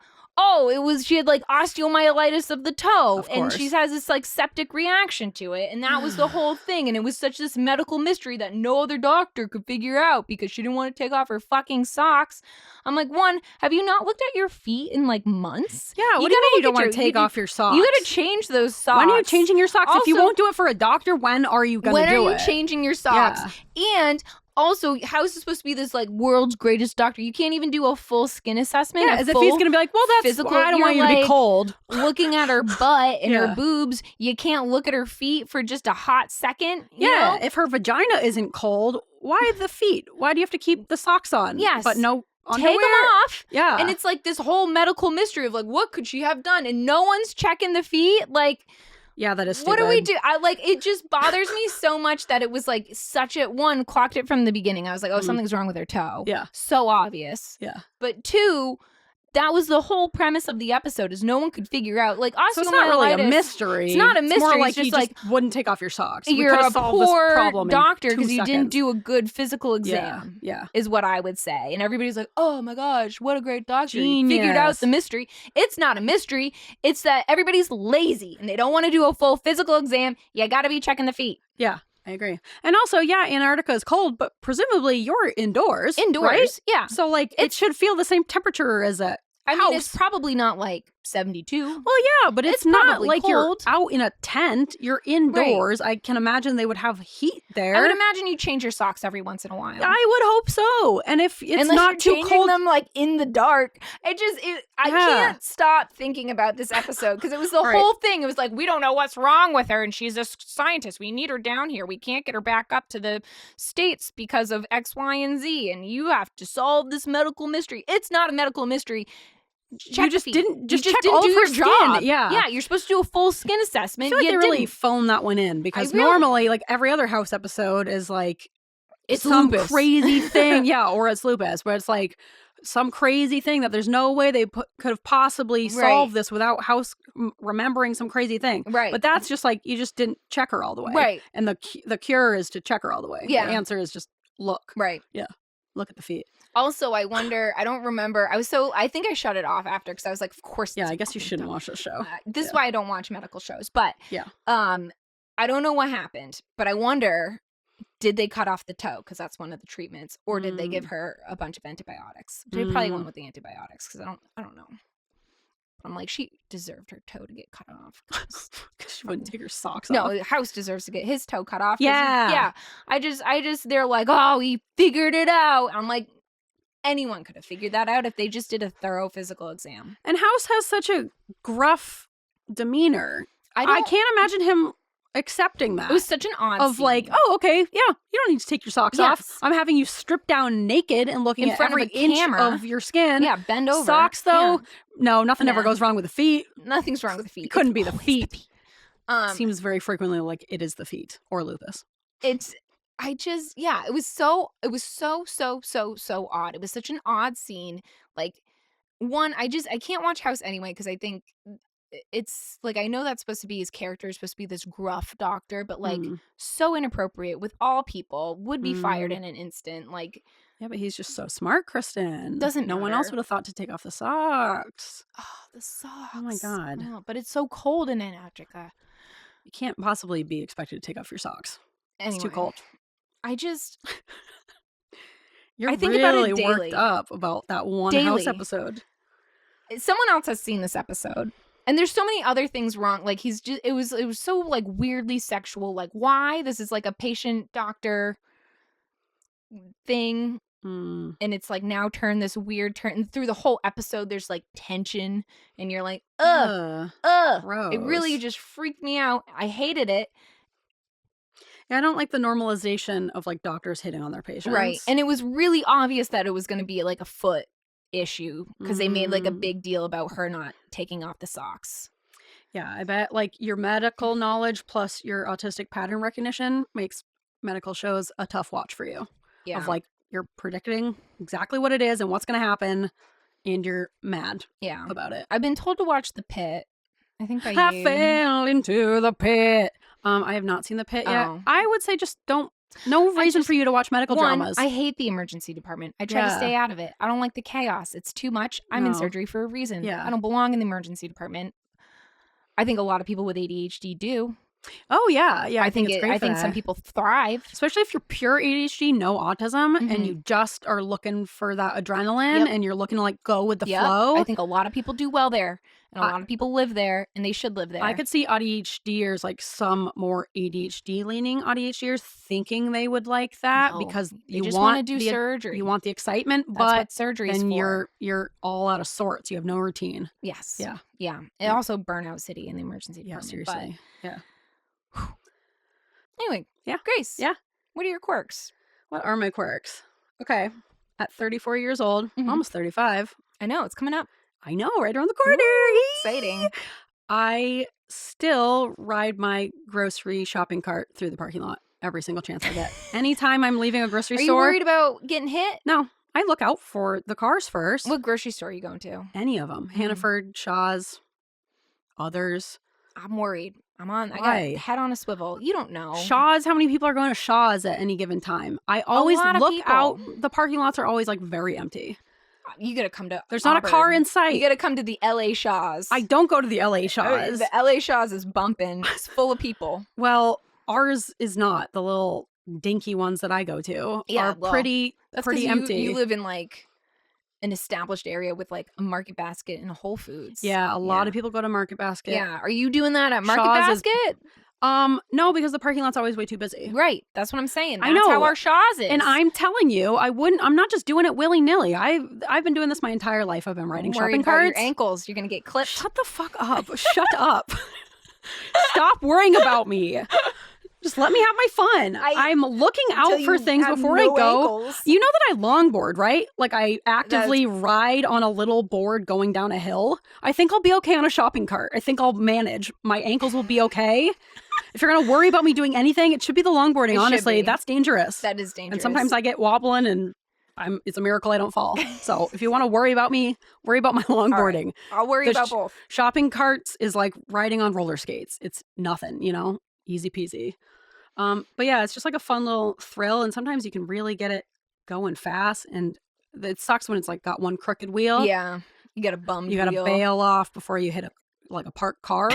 she had like osteomyelitis of the toe, and she has this like septic reaction to it, and that was the whole thing. And it was such this medical mystery that no other doctor could figure out because she didn't want to take off her fucking socks. I'm like, one, have you not looked at your feet in like months? Yeah, what do you mean you don't want to take off your socks? You gotta change those socks. When are you changing your socks? Also, if you won't do it for a doctor, when are you gonna do it? When are you changing your socks? Yeah. And also, how is it supposed to be this like world's greatest doctor? You can't even do a full skin assessment. Yeah, as if he's gonna be like, well, that's physical. I don't want you to be cold. Looking at her butt and her boobs, you can't look at her feet for just a hot second. You know? If her vagina isn't cold, why the feet? Why do you have to keep the socks on? Yes, but no underwear? Take them off. Yeah, and it's like this whole medical mystery of like, what could she have done? And no one's checking the feet, like. Yeah, that is stupid. What do we do? It just bothers me so much that it was like clocked it from the beginning. I was like, something's wrong with her toe. Yeah. So obvious. Yeah. But 2, that was the whole premise of the episode is no one could figure out. Like, so it's not really a mystery. It's not a mystery. It's more like it's you just wouldn't take off your socks. You're a poor doctor because you didn't do a good physical exam. Yeah. Is what I would say. And everybody's like, oh my gosh, what a great doctor. Genius. He figured out the mystery. It's not a mystery. It's that everybody's lazy and they don't want to do a full physical exam. You got to be checking the feet. Yeah. I agree. And also, Antarctica is cold, but presumably you're indoors. Indoors, right? yeah. So, like, it should feel the same temperature as a house. It's probably not, like, 72. Well, yeah, but it's not like cold. You're out in a tent. You're indoors. Right. I can imagine they would have heat there. I would imagine you change your socks every once in a while. I would hope so. And if it's Unless not you're too changing cold, them like in the dark. I can't stop thinking about this episode because it was the whole thing. It was like, we don't know what's wrong with her, and she's a scientist. We need her down here. We can't get her back up to the States because of X, Y, and Z. And you have to solve this medical mystery. It's not a medical mystery. You just didn't check all of her skin. Yeah, you're supposed to do a full skin assessment. I feel like they really phoned that one in because normally, like every other house episode is like it's some lupus. crazy thing, or it's lupus, but it's like some crazy thing that there's no way they could have possibly solved this without remembering some crazy thing. Right. But that's just like you just didn't check her all the way. Right. And the cure is to check her all the way. Yeah. The answer is just look. Right. Yeah. Look at the feet. Also, I wonder, I don't remember. I think I shut it off after because I was like, of course. Yeah, I guess you shouldn't watch the show. This is why I don't watch medical shows. But I don't know what happened, but I wonder, did they cut off the toe? Because that's one of the treatments. Or did they give her a bunch of antibiotics? They probably went with the antibiotics because I don't know. I'm like, she deserved her toe to get cut off. Because she wouldn't take her socks off. No, House deserves to get his toe cut off. Yeah. I just, they're like, oh, he figured it out. I'm like, anyone could have figured that out if they just did a thorough physical exam. And House has such a gruff demeanor. I can't imagine him accepting that. It was such an odd scene. Like, oh, okay, yeah, you don't need to take your socks off. I'm having you stripped down naked and looking at every inch of your skin. Yeah, bend over. Socks, though, no, nothing ever goes wrong with the feet. Nothing's wrong with the feet. It couldn't be the feet. Seems very frequently like it is the feet or lupus. It was so odd. It was such an odd scene. Like, one, I can't watch House anyway because I think it's like, I know that's supposed to be his character, is supposed to be this gruff doctor, but like so inappropriate with all people, would be fired in an instant. Like, yeah, but he's just so smart, Kristen. Doesn't no one else would have thought to take off the socks. Oh, the socks. Oh my God. Oh, but it's so cold in Antarctica. You can't possibly be expected to take off your socks. Anyway, it's too cold. You're I think really about it worked up about that one House episode. Someone else has seen this episode. And there's so many other things wrong. Like, it was so like weirdly sexual. Like, why? This is like a patient doctor thing. And it's like now turned this weird turn. And through the whole episode, there's like tension. And you're like, ugh. It really just freaked me out. I hated it. Yeah, I don't like the normalization of like doctors hitting on their patients. Right. And it was really obvious that it was going to be like a foot issue because they made like a big deal about her not taking off the socks. Yeah, I bet like your medical knowledge plus your autistic pattern recognition makes medical shows a tough watch for you. Yeah. Of like, you're predicting exactly what it is and what's going to happen, and you're mad about it. I've been told to watch The Pit. I think I fell into the pit. I have not seen The Pit yet. I would say just don't. No reason for you to watch medical dramas. I hate the emergency department. I try to stay out of it. I don't like the chaos. It's too much. I'm in surgery for a reason. Yeah. I don't belong in the emergency department. I think a lot of people with ADHD do. Oh yeah, yeah. I think it's great. I think some people thrive, especially if you're pure ADHD, no autism, and you just are looking for that adrenaline, and you're looking to like go with the flow. I think a lot of people do well there, and a lot of people live there, and they should live there. I could see AuDHDers, like some more ADHD leaning AuDHDers, thinking they would like that because you just want to do surgery. You want the excitement, That's but what surgery is for. You're all out of sorts. You have no routine. Yes. Yeah. Yeah. And also burnout city in the emergency department. Yeah. Seriously. Yeah. Anyway, Grace. Yeah. What are your quirks? What are my quirks? Okay. At 34 years old, almost 35. I know, it's coming up. I know, right around the corner. Ooh, exciting. I still ride my grocery shopping cart through the parking lot every single chance I get. Anytime I'm leaving a grocery store. Are you worried about getting hit? No. I look out for the cars first. What grocery store are you going to? Any of them. Hannaford, Shaw's, others. I'm worried. I got head on a swivel. You don't know. Shaw's, how many people are going to Shaw's at any given time? I always look out. The parking lots are always like very empty. You gotta come to There's not a car in sight. You gotta come to the LA Shaw's. I don't go to the LA Shaw's. The LA Shaw's is bumping. It's full of people. Well, ours is not. The little dinky ones that I go to are pretty empty. You live in like an established area with like a Market Basket and a Whole Foods. Yeah, a lot of people go to Market Basket. Yeah. Are you doing that at Market Shaw's Basket? No, because the parking lot's always way too busy. Right. That's what I'm saying. That's I know how our Shaw's is. And I'm telling you, I'm not just doing it willy-nilly. I've been doing this my entire life. I've been riding shopping carts. Your ankles. You're going to get clipped. Shut the fuck up. Shut up. Stop worrying about me. Just let me have my fun. I'm looking out for things before I go. Ankles. You know that I longboard, right? Like I actively ride on a little board going down a hill. I think I'll be okay on a shopping cart. I think I'll manage. My ankles will be okay. If you're going to worry about me doing anything, it should be the longboarding, honestly. That's dangerous. That is dangerous. And sometimes I get wobbling and it's a miracle I don't fall. So if you want to worry about me, worry about my longboarding. Right. I'll worry about both. Shopping carts is like riding on roller skates. It's nothing, easy peasy. But yeah, it's just like a fun little thrill. And sometimes you can really get it going fast. And it sucks when it's like got one crooked wheel. Yeah. You got a bummed You got to bail off before you hit a parked car.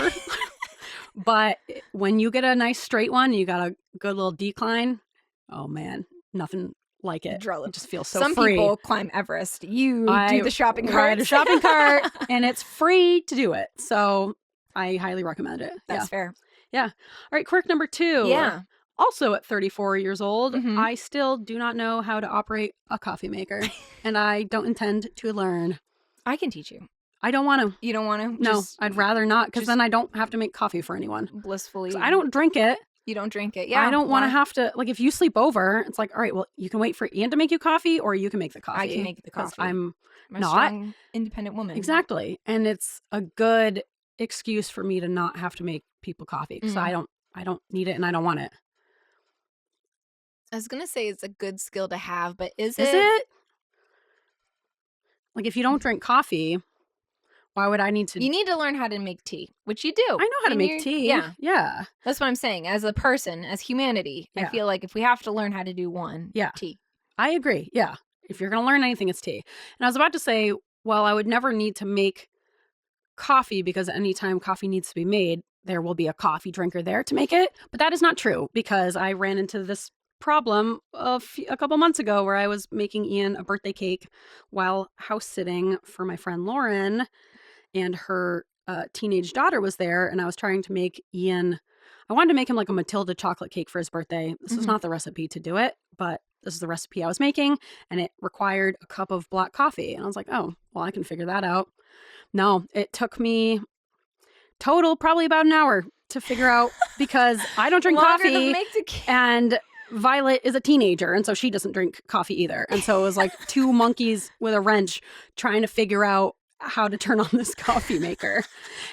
But when you get a nice straight one, you got a good little decline. Oh man, nothing like it. It just feels so free. Some people climb Everest. You do the shopping cart. Ride a shopping cart, and it's free to do it. So I highly recommend it. That's fair. Yeah. All right, quirk number 2. Yeah. Also at 34 years old, I still do not know how to operate a coffee maker, and I don't intend to learn. I can teach you. I don't want to. You don't want to? No, I'd rather not, because then I don't have to make coffee for anyone. Blissfully. I don't drink it. You don't drink it. Yeah. I don't want to have to, like, if you sleep over, it's like, all right, well, you can wait for Ian to make you coffee, or you can make the coffee. I can make the coffee. I'm a not strong, independent woman. Exactly. And it's a good excuse for me to not have to make people coffee, because I don't need it and I don't want it. I was going to say it's a good skill to have, but is it? it? Like, if you don't drink coffee, why would I need to? You need to learn how to make tea, which you do. I know how to make tea. Yeah. Yeah. That's what I'm saying. As a person, as humanity, I feel like if we have to learn how to do one, tea. I agree. Yeah. If you're going to learn anything, it's tea. And I was about to say, well, I would never need to make coffee, because anytime coffee needs to be made, there will be a coffee drinker there to make it. But that is not true, because I ran into this problem a couple months ago where I was making Ian a birthday cake while house sitting for my friend Lauren, and her teenage daughter was there, and I was trying to make Ian, I wanted to make him like a Matilda chocolate cake for his birthday. This is not the recipe to do it, but this is the recipe I was making, and it required a cup of black coffee. And I was like, oh, well, I can figure that out. No, it took me total probably about an hour to figure out, because I don't drink coffee, and Violet is a teenager, and so she doesn't drink coffee either. And so it was like two monkeys with a wrench trying to figure out how to turn on this coffee maker. And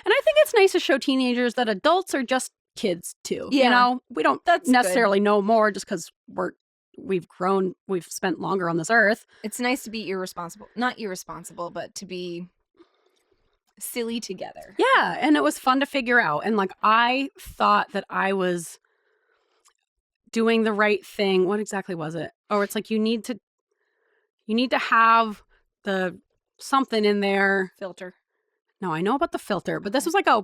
I think it's nice to show teenagers that adults are just kids too. Yeah. We don't necessarily know more just because we've grown, we've spent longer on this earth. It's nice to be not irresponsible, but to be silly together. Yeah. And it was fun to figure out. And like, I thought that I was doing the right thing. What exactly was it? Oh, it's like you need to have the something in there. Filter. No, I know about the filter, but this was like a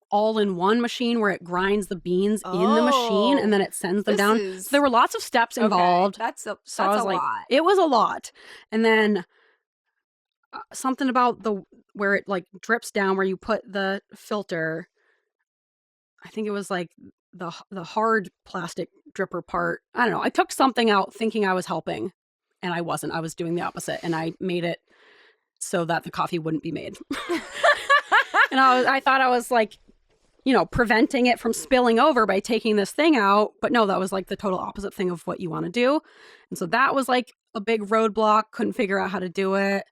all-in-one machine where it grinds the beans in the machine and then it sends them down. So there were lots of steps involved. That's a like, lot. It was a lot. And then something about where it like drips down, where you put the filter. I think it was like the hard plastic dripper part. I don't know. I took something out thinking I was helping, and I wasn't. I was doing the opposite, and I made it so that the coffee wouldn't be made. And I thought I was like, preventing it from spilling over by taking this thing out. But no, that was like the total opposite thing of what you want to do. And so that was like a big roadblock. Couldn't figure out how to do it.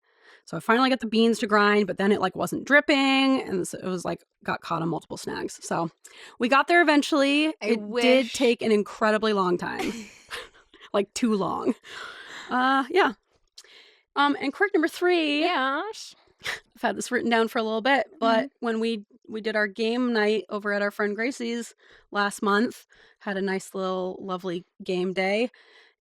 So I finally got the beans to grind, but then it like wasn't dripping. And so it was like got caught on multiple snags. So we got there eventually. It did take an incredibly long time. Like too long. Yeah. And quirk number 3. Yes. I've had this written down for a little bit, but when we did our game night over at our friend Gracie's last month, had a nice little lovely game day,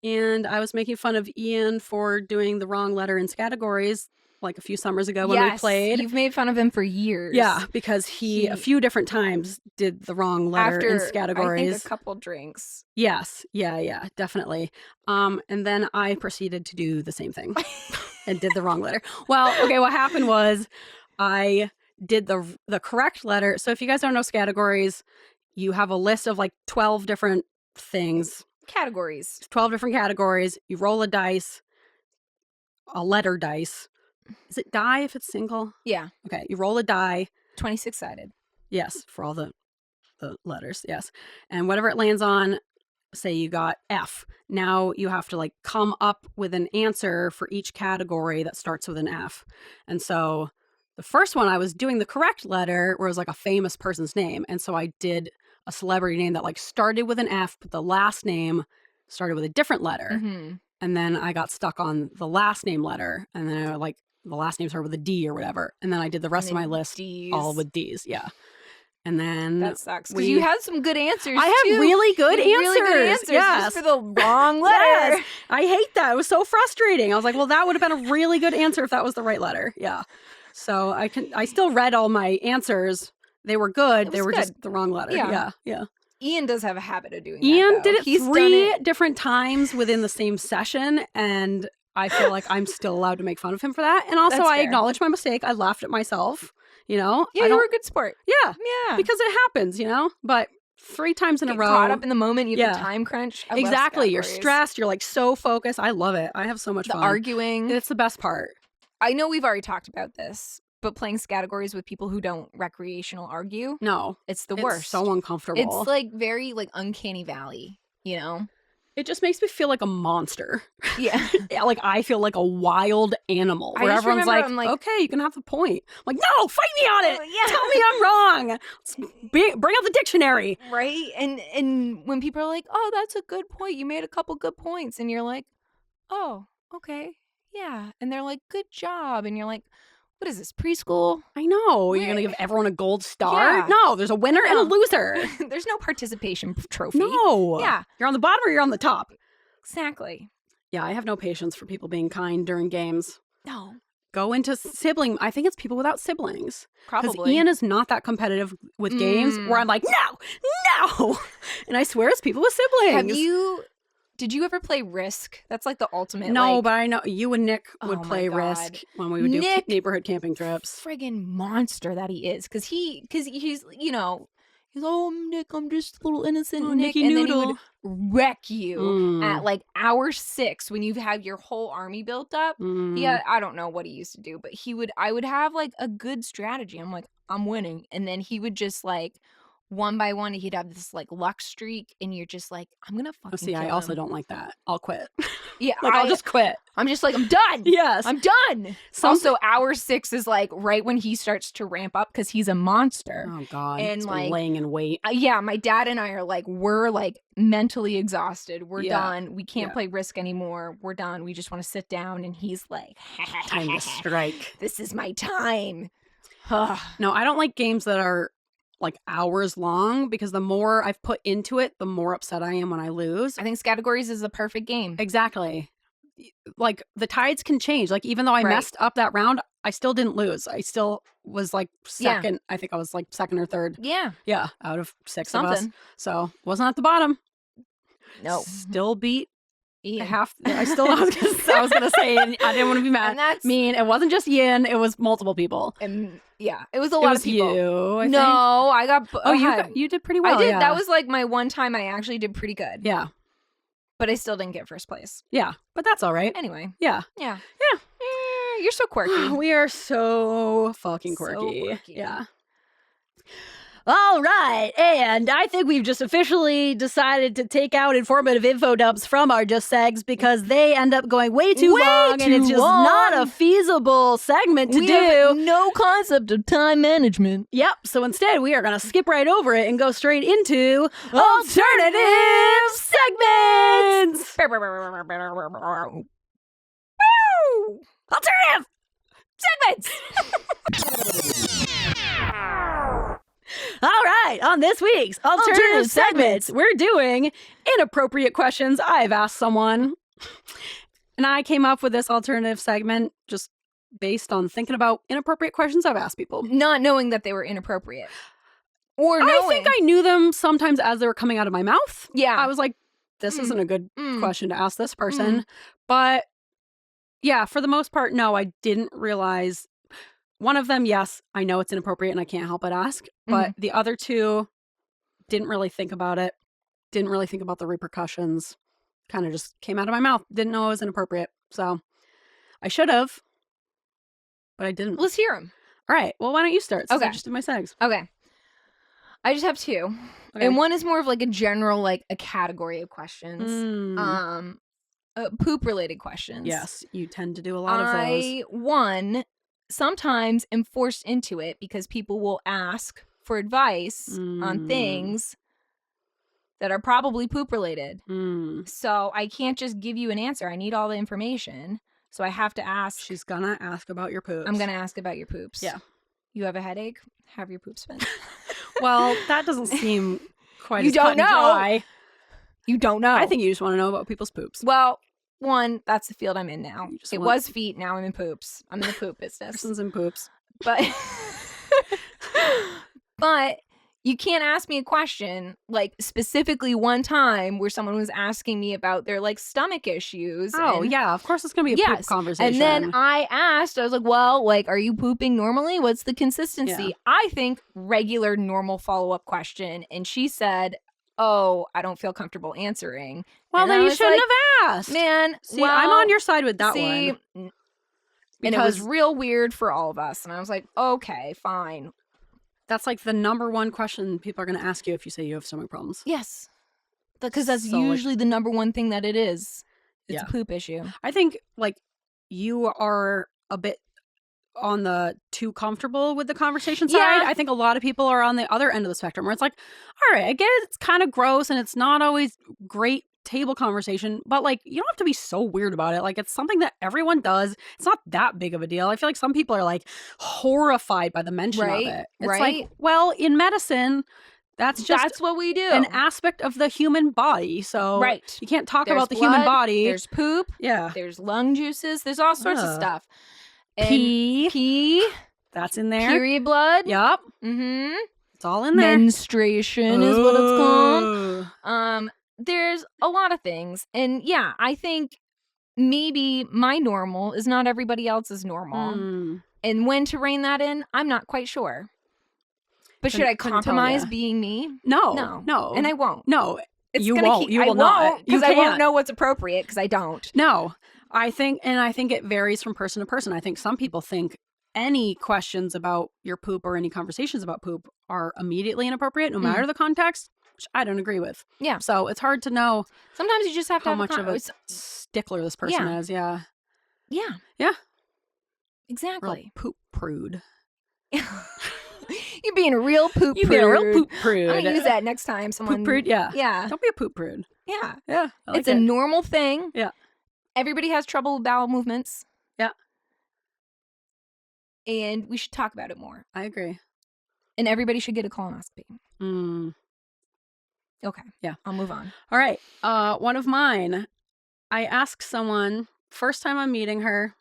and I was making fun of Ian for doing the wrong letter in categories like a few summers ago when we played. You've made fun of him for years. Yeah, because he a few different times did the wrong letter in categories. I think a couple drinks. Yes. Yeah, definitely. And then I proceeded to do the same thing. and did the wrong letter. Well, okay, what happened was I did the correct letter. So if you guys don't know categories, you have a list of like 12 different things. Categories. 12 different categories. You roll a dice, a letter dice. Is it die if it's single? Yeah. Okay, you roll a die. 26-sided. Yes, for all the letters, yes. And whatever it lands on, say you got F. Now you have to like come up with an answer for each category that starts with an F. And so the first one I was doing the correct letter where it was like a famous person's name. And so I did a celebrity name that like started with an F, but the last name started with a different letter. Mm-hmm. And then I got stuck on the last name letter. And then I like the last name started with a D or whatever. And then I did the rest of my list Ds. all with Ds. Yeah. And then that sucks because you had some good answers. I have really good answers. Really good answers. Yes. Just for the wrong letter. Yes. I hate that. It was so frustrating. I was like, well, that would have been a really good answer if that was the right letter. Yeah. So I still read all my answers. They were good. They were just the wrong letter. Yeah. Yeah. Ian does have a habit of doing that. Ian did it three different times within the same session, and I feel like I'm still allowed to make fun of him for that. And also, I acknowledge my mistake. I laughed at myself. You know? Yeah, you were a good sport. Yeah. Yeah. Because it happens, you know? But 3 times in a row. Caught up in the moment. You have a time crunch. Exactly. You're stressed. You're like so focused. I love it. I have so much fun. The arguing. It's the best part. I know we've already talked about this, but playing categories with people who don't recreational argue. No. It's the worst. It's so uncomfortable. It's like very like uncanny valley, you know? It just makes me feel like a monster. Yeah. Like I feel like a wild animal where everyone's like, okay, you can have the point. I'm like, no, fight me on it. Yeah. Tell me I'm wrong. Bring out the dictionary. Right. And when people are like, oh, that's a good point. You made a couple good points. And you're like, oh, okay. Yeah. And they're like, good job. And you're like, what is this, preschool? I know. You're going to give everyone a gold star? Yeah. No, there's a winner and a loser. There's no participation trophy. No. Yeah. You're on the bottom or you're on the top. Exactly. Yeah, I have no patience for people being kind during games. No. Go into sibling. I think it's people without siblings. Probably. Because Ian is not that competitive with games where I'm like, no. And I swear it's people with siblings. Did you ever play Risk? That's like the ultimate. No, but I know you and Nick would play Risk when we would do neighborhood camping trips. Friggin' monster that he is, because he's you know, he's Nick, I'm just a little innocent Nick, Nicky and Noodle. then he would wreck you at like hour 6 when you've had your whole army built up. Yeah, I don't know what he used to do, but I would have like a good strategy. I'm like, I'm winning, and then he would just like. One by one, he'd have this like luck streak, and you're just like, I'm gonna fucking kill I also him. don't like that. I'll quit. Yeah, I'll just quit. I'm just like, I'm done. Yes, I'm done. Also, hour 6 is like right when he starts to ramp up because he's a monster. Oh God, and like laying in wait. Yeah, my dad and I are like, we're like mentally exhausted. We're done. We can't play Risk anymore. We're done. We just want to sit down. And he's like, time to strike. This is my time. No, I don't like games that are like hours long because the more I've put into it, the more upset I am when I lose. I think categories is a perfect game. Exactly. Like the tides can change. Like even though I messed up that round, I still didn't lose. I still was like second. Yeah. I think I was like second or third. Yeah. Yeah. Out of 6 of us. So wasn't at the bottom. No. Still beat Ian. I was gonna say, I didn't want to be mad. And that's it wasn't just Ian, it was multiple people. And yeah, it was a lot of people. You, I think. I got. You did pretty well. I did. Yeah. That was like my one time I actually did pretty good. Yeah, but I still didn't get first place. Yeah, but that's all right. Anyway. Yeah. You're so quirky. We are so fucking quirky. So quirky. Yeah. All right, and I think we've just officially decided to take out informative info dumps from our Just Segs because they end up going way too long, and it's just not a feasible segment to do. Have no concept of time management. Yep, so instead we are going to skip right over it and go straight into alternative segments! Alternative segments! All right, on this week's Alternative Segments, we're doing inappropriate questions I've asked someone. And I came up with this alternative segment just based on thinking about inappropriate questions I've asked people. Not knowing that they were inappropriate. Or knowing. I think I knew them sometimes as they were coming out of my mouth. Yeah. I was like, this isn't a good question to ask this person. But Yeah, for the most part, no, I didn't realize. One of them, yes, I know it's inappropriate and I can't help but ask. But the other two, didn't really think about it. Didn't really think about the repercussions. Kind of just came out of my mouth. Didn't know it was inappropriate. So I should have, but I didn't. Let's hear them. All right. Well, why don't you start? Okay. I just did my segs. Okay. I just have two. Okay. And one is more of like a general, like a category of questions. Poop-related questions. Yes, you tend to do a lot of those. One, sometimes am forced into it because people will ask for advice on things that are probably poop-related. So I can't just give you an answer. I need all the information. So I have to ask. She's gonna ask about your poops. I'm gonna ask about your poops. Yeah. You have a headache? Have your poops been? Well, that doesn't seem quite you as don't cut and know. dry. You don't know. I think you just want to know about people's poops. Well, one, that's the field I'm in now. It want... was feet, now I'm in poops. I'm in the poop business. Person's in poops. But you can't ask me a question, like specifically one time where someone was asking me about their like stomach issues. Oh, yeah. Of course it's going to be a poop conversation. And then I asked, I was like, well, like, are you pooping normally? What's the consistency? Yeah. I think regular, normal follow-up question. And she said, oh, I don't feel comfortable answering. Well, and then you shouldn't have asked. Man, see, I'm on your side with that one. And it was real weird for all of us. And I was like, okay, fine. That's like the number one question people are going to ask you if you say you have stomach problems. Yes. Because that's usually the number one thing that it is. It's a poop issue. I think like you are a bit on the too comfortable with the conversation side. I think a lot of people are on the other end of the spectrum where it's like, all right, I get it, it's kind of gross and it's not always great table conversation, but like you don't have to be so weird about it. Like it's something that everyone does. It's not that big of a deal. I feel like some people are like horrified by the mention of it. It's like, well, in medicine, that's what we do. An aspect of the human body. So you can't talk about the human body. There's poop. Yeah. There's lung juices. There's all sorts of stuff. And pee. That's in there. Period blood. Yup. Mm-hmm. It's all in there. Menstruation is what it's called. There's a lot of things. And yeah, I think maybe my normal is not everybody else's normal. And when to rein that in, I'm not quite sure. But should I compromise being me? No. And I won't. No. You won't. You will not. Because I won't know what's appropriate because I don't. No. I think it varies from person to person. I think some people think any questions about your poop or any conversations about poop are immediately inappropriate, no matter the context, which I don't agree with. Yeah. So it's hard to know. Sometimes you just have to have how much of a stickler this person is. Yeah. Yeah. Yeah. Exactly. Real poop prude. You're being a real poop prude. You're being a real poop prude. I'm going to use that next time. Someone... Poop prude, yeah. Yeah. Don't be a poop prude. Yeah. Yeah. It's a normal thing. Yeah. Everybody has trouble with bowel movements. Yeah. And we should talk about it more. I agree. And everybody should get a colonoscopy. Okay. Yeah. I'll move on. All right. One of mine, I asked someone, first time I'm meeting her,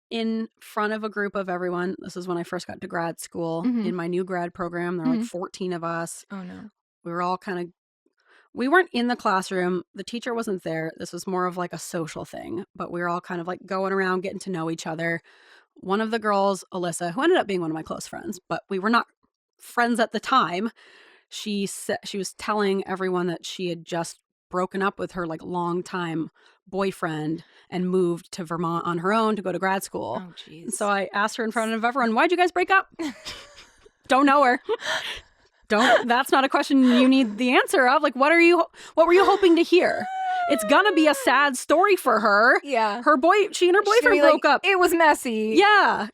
in front of a group of everyone. This is when I first got to grad school in my new grad program. There were like 14 of us. Oh, no. We were all we weren't in the classroom. The teacher wasn't there. This was more of like a social thing, but we were all kind of like going around, getting to know each other. One of the girls, Alyssa, who ended up being one of my close friends, but we were not friends at the time. She was telling everyone that she had just broken up with her like longtime boyfriend and moved to Vermont on her own to go to grad school. Oh, jeez. So I asked her in front of everyone, why'd you guys break up? Don't know her. That's not a question you need the answer of. Like, what were you hoping to hear? It's gonna be a sad story for her. Yeah. She and her boyfriend broke up. It was messy. Yeah.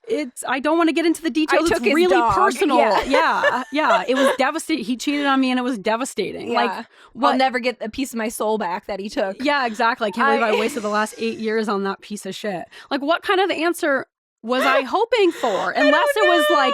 I don't want to get into the details. It's really personal. Yeah. Yeah. It was devastating. He cheated on me and it was devastating. Yeah. Like, I'll never get a piece of my soul back that he took. Yeah, exactly. I can't believe I wasted the last 8 years on that piece of shit. Like, what kind of answer was I hoping for? Unless it was like,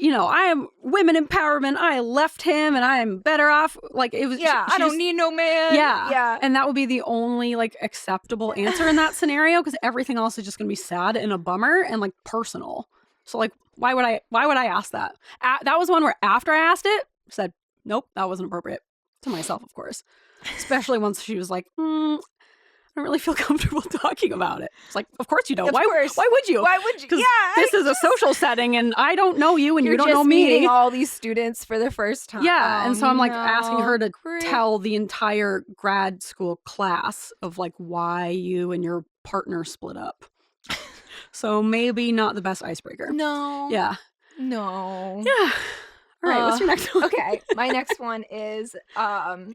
I am women empowerment. I left him and I am better off. Like it was. Yeah, I don't need no man. Yeah. Yeah. And that would be the only like acceptable answer in that scenario because everything else is just going to be sad and a bummer and like personal. So like, why would I ask that? That was one where after I asked it, I said, nope, that wasn't appropriate to myself, of course. Especially once she was like, don't really feel comfortable talking about it. It's like, of course you don't. Of course. Why would you? Why would you? Because this is a social setting and I don't know you and you don't know just me. meeting all these students for the first time. Yeah, and so I'm like no. asking her to Great. tell the entire grad school class of like why you and your partner split up. So maybe not the best icebreaker. No. Yeah. No. Yeah. All right, what's your next one? Okay, my next one is I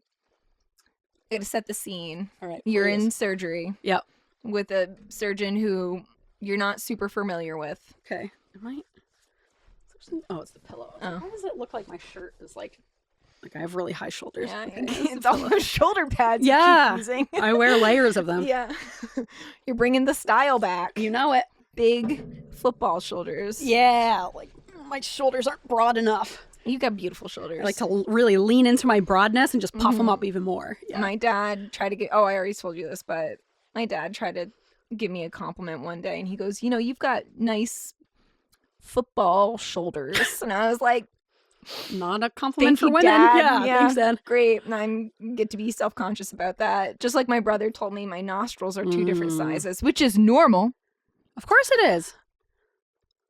gotta set the scene. All right. You're please. in surgery. Yep. With a surgeon who you're not super familiar with. Okay. Am I? Oh, it's the pillow. Oh. Why does it look like my shirt is like I have really high shoulders? Yeah, Okay, it's almost shoulder pads. Yeah. You keep using. I wear layers of them. Yeah. You're bringing the style back. You know it. Big football shoulders. Yeah, like my shoulders aren't broad enough. You got beautiful shoulders. I like to really lean into my broadness and just puff them up even more. Yeah. My dad tried to get, I already told you this, but my dad tried to give me a compliment one day and he goes, you've got nice football shoulders. And I was like, not a compliment thank you, for women. Dad. Yeah, thanks, Dad. Great. And I get to be self-conscious about that. Just like my brother told me my nostrils are two different sizes, which is normal. Of course it is.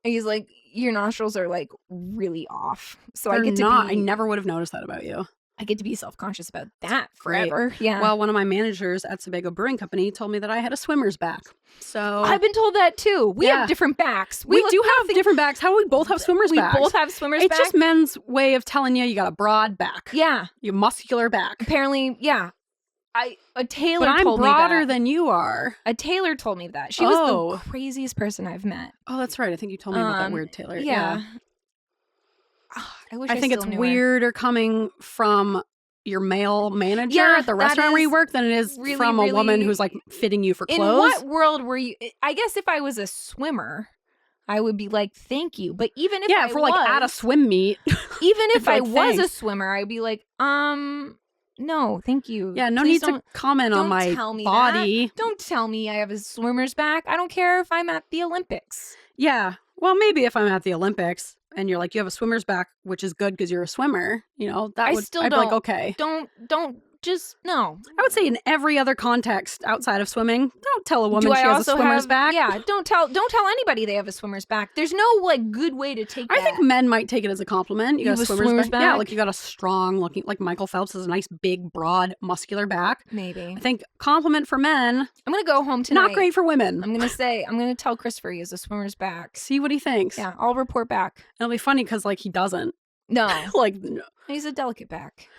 And he's like, your nostrils are like really off. So They're I get to not. be, I never would have noticed that about you. I get to be self-conscious about that Great. forever. Yeah. Well, one of my managers at Sebago Brewing Company told me that I had a swimmer's back. So I've been told that too. We Yeah. have different backs. we do have different backs. How do we both have swimmer's backs? We both have swimmers' It's back. just men's way of telling you got a broad back. Yeah. You muscular back. Apparently, yeah. A tailor But I'm told me broader that. than you are. A tailor told me that. She was Oh. the craziest person I've met. Oh, that's right. I think you told me about that weird tailor. Yeah. I wish I think still it's knew her. weirder coming from your male manager Yeah, at the that restaurant where you is work than it is really, from a woman really- who's like fitting you for In clothes. what world were you? I guess if I was a swimmer, I would be like, thank you. But even if if we're like at a swim meet. even if I'd I be like, was a "Thanks." swimmer, I'd be like, no, thank you. Yeah, no Please need to comment on don't my tell me body. that. Don't tell me I have a swimmer's back. I don't care if I'm at the Olympics. Yeah. Well, maybe if I'm at the Olympics and you're like, you have a swimmer's back, which is good because you're a swimmer, that I would, still I'd be like, don't. okay. Don't just no. I would say in every other context outside of swimming, don't tell a woman Do she I has also a swimmer's have, back. Yeah, don't tell anybody they have a swimmer's back. There's no like good way to take I that. think men might take it as a compliment. You got have a a swimmer's, swimmer's back. Yeah, back? like you got a strong looking, like Michael Phelps has a nice, big, broad, muscular back. Maybe. I think compliment for men, I'm gonna go home tonight. not great for women. I'm gonna tell Christopher he has a swimmer's back. See what he thinks. Yeah, I'll report back. It'll be funny because like he doesn't. No, Like, no. he's a delicate back.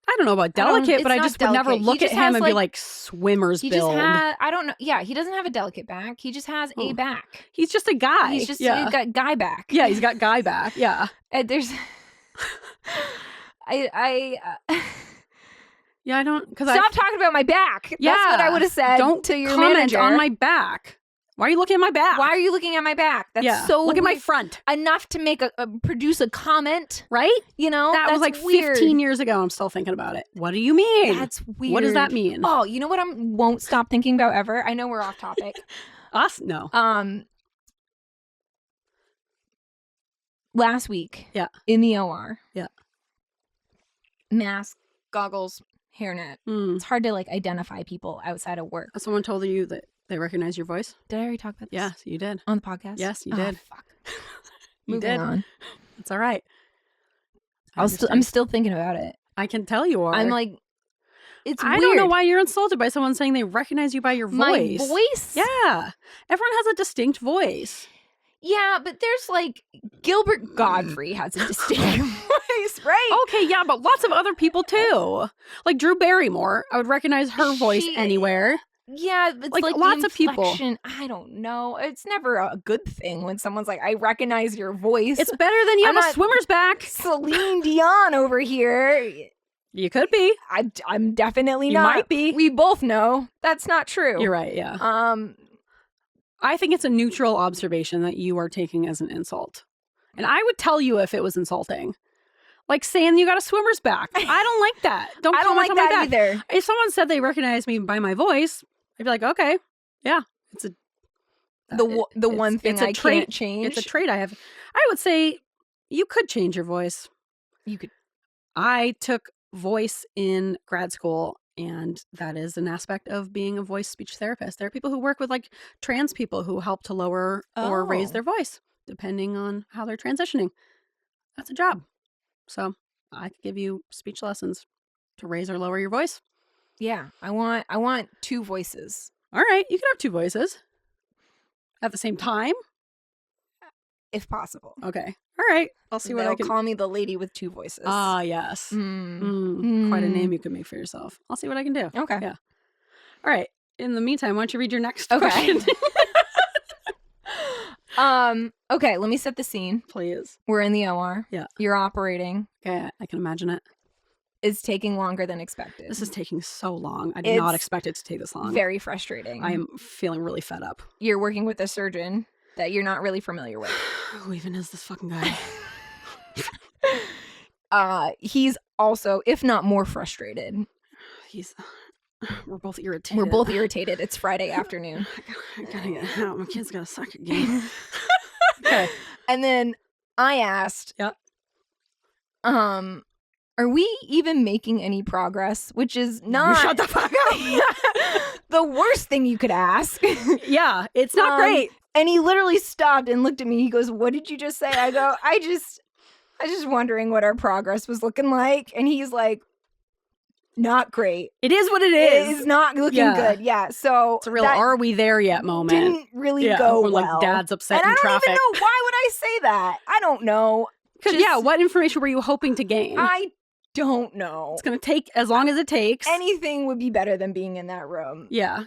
I don't know about delicate, but it's I not just would never delicate. He look at just him has, and be like- like swimmer's He build. just had. I don't know. Yeah, he doesn't have a delicate back. He just has a Oh. back. He's just a guy. He's just yeah. he's got guy back. Yeah, he's got guy back. Yeah. And there's. Yeah, I don't because Stop talking about my back. That's what I Yeah. would have said don't to your comment manager. on my back. Why are you looking at my back? Why are you looking at my back? That's yeah. so look at my weird. front. Enough to make produce a comment. Right? You know, That was that's like weird. 15 years ago. I'm still thinking about it. What do you mean? That's weird. What does that mean? Oh, you know what I won't stop thinking about ever? I know we're off topic. Us? No. Last week. Yeah. In the OR. Yeah. Mask, goggles, hairnet. Mm. It's hard to like identify people outside of work. Someone told you that they recognize your voice? Did I already talk about this? Yes, you did. On the podcast? Yes, you Oh, did. fuck. You Moving did. on. It's all right. I'm still thinking about it. I can tell you are. I'm like, it's I weird. don't know why you're insulted by someone saying they recognize you by your voice. My voice? Yeah. Everyone has a distinct voice. Yeah, but there's like Gilbert Godfrey has a distinct voice, right? Okay, yeah, but lots of other people too. Like Drew Barrymore, I would recognize her voice anywhere. Yeah, it's Like, like lots the of people. inflection, I don't know. It's never a good thing when someone's like, I recognize your voice. It's better than you I'm have a not- swimmer's back. Celine Dion over here. You could be. I'm definitely You not. might be. We both know that's not true. You're right, yeah. I think it's a neutral observation that you are taking as an insult. And I would tell you if it was insulting. Like saying you got a swimmer's back. I don't like that. I don't comment like on my that back. either. If someone said they recognize me by my voice, I'd be like, okay, yeah, it's a The one thing it's a I trait. can't change. It's a trait I have. I would say you could change your voice. You could. I took voice in grad school And that is an aspect of being a voice speech therapist. There are people who work with like trans people who help to lower or raise their voice depending on how they're transitioning. That's a job. So I could give you speech lessons to raise or lower your voice. Yeah, I want 2 voices. All right, you can have 2 voices at the same time, if possible. Okay. All right. I'll see what I can call me the lady with 2 voices. Ah, yes. Quite a name you could make for yourself. I'll see what I can do. Okay. Yeah. All right. In the meantime, why don't you read your next question? Okay, let me set the scene. Please. We're in the OR. Yeah. You're operating. Okay, I can imagine it. It's taking longer than expected. This is taking so long. I did not expect it to take this long. Very frustrating. I am feeling really fed up. You're working with a surgeon that you're not really familiar with. Who even is this fucking guy? He's also, if not more frustrated. We're both irritated. We're both irritated. It's Friday afternoon. I gotta get out. My kid's got a soccer game. Okay. And then I asked, yeah. Are we even making any progress? Which is not... You shut the fuck up. The worst thing you could ask. Yeah, it's not great. And he literally stopped and looked at me. He goes, "What did you just say?" I go, I just wondering what our progress was looking like. And he's like, not great. It is what it is. It is not looking good. Yeah. So it's a real "are we there yet" moment. Didn't really go well. Like dad's upset and in traffic. I don't even know, why would I say that? I don't know. Yeah, what information were you hoping to gain? I don't know. It's going to take as long as it takes. Anything would be better than being in that room. Yeah.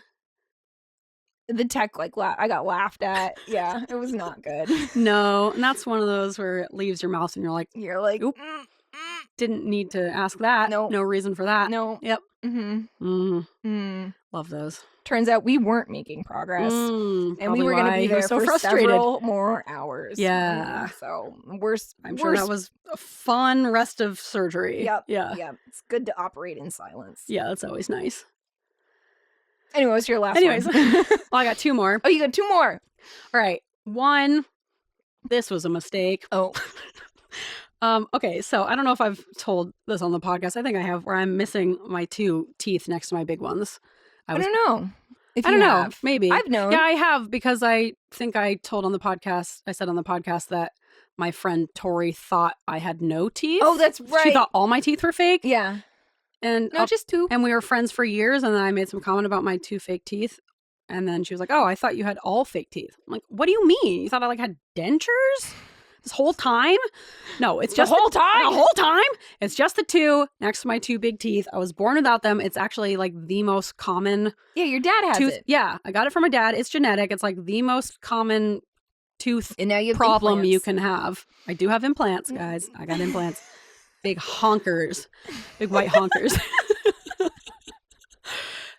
The tech, I got laughed at. Yeah, it was not good. No, and that's one of those where it leaves your mouth and you're like, oop. Didn't need to ask that. No. No reason for that. No. Yep. Mm-hmm. Love those. Turns out we weren't making progress. And we were going to be there so for frustrated. Several more hours. Yeah. So I'm sure that was a fun rest of surgery. Yep. Yeah. Yep. It's good to operate in silence. Yeah, that's always nice. Anyway, what's your last one? Well, I got 2 more. Oh, you got 2 more. All right. 1, this was a mistake. Oh. Okay, so I don't know if I've told this on the podcast. I think I have, where I'm missing my 2 teeth next to my big ones. I don't know. I don't know. Maybe. I've known. Yeah, I have, because I think I told on the podcast, I said on the podcast that my friend Tori thought I had no teeth. Oh, that's right. She thought all my teeth were fake. Yeah. And no, just 2. And we were friends for years, and then I made some comment about my 2 fake teeth. And then she was like, "Oh, I thought you had all fake teeth." I'm like, "What do you mean? You thought I had dentures this whole time?" No, it's just the whole time. The whole time. It's just the 2 next to my 2 big teeth. I was born without them. It's actually like the most common. Yeah, your dad has tooth. it. Yeah, I got it from my dad. It's genetic. It's like the most common tooth and now you have problem implants. you can have. I do have implants, guys. I got implants. Big honkers. Big white honkers.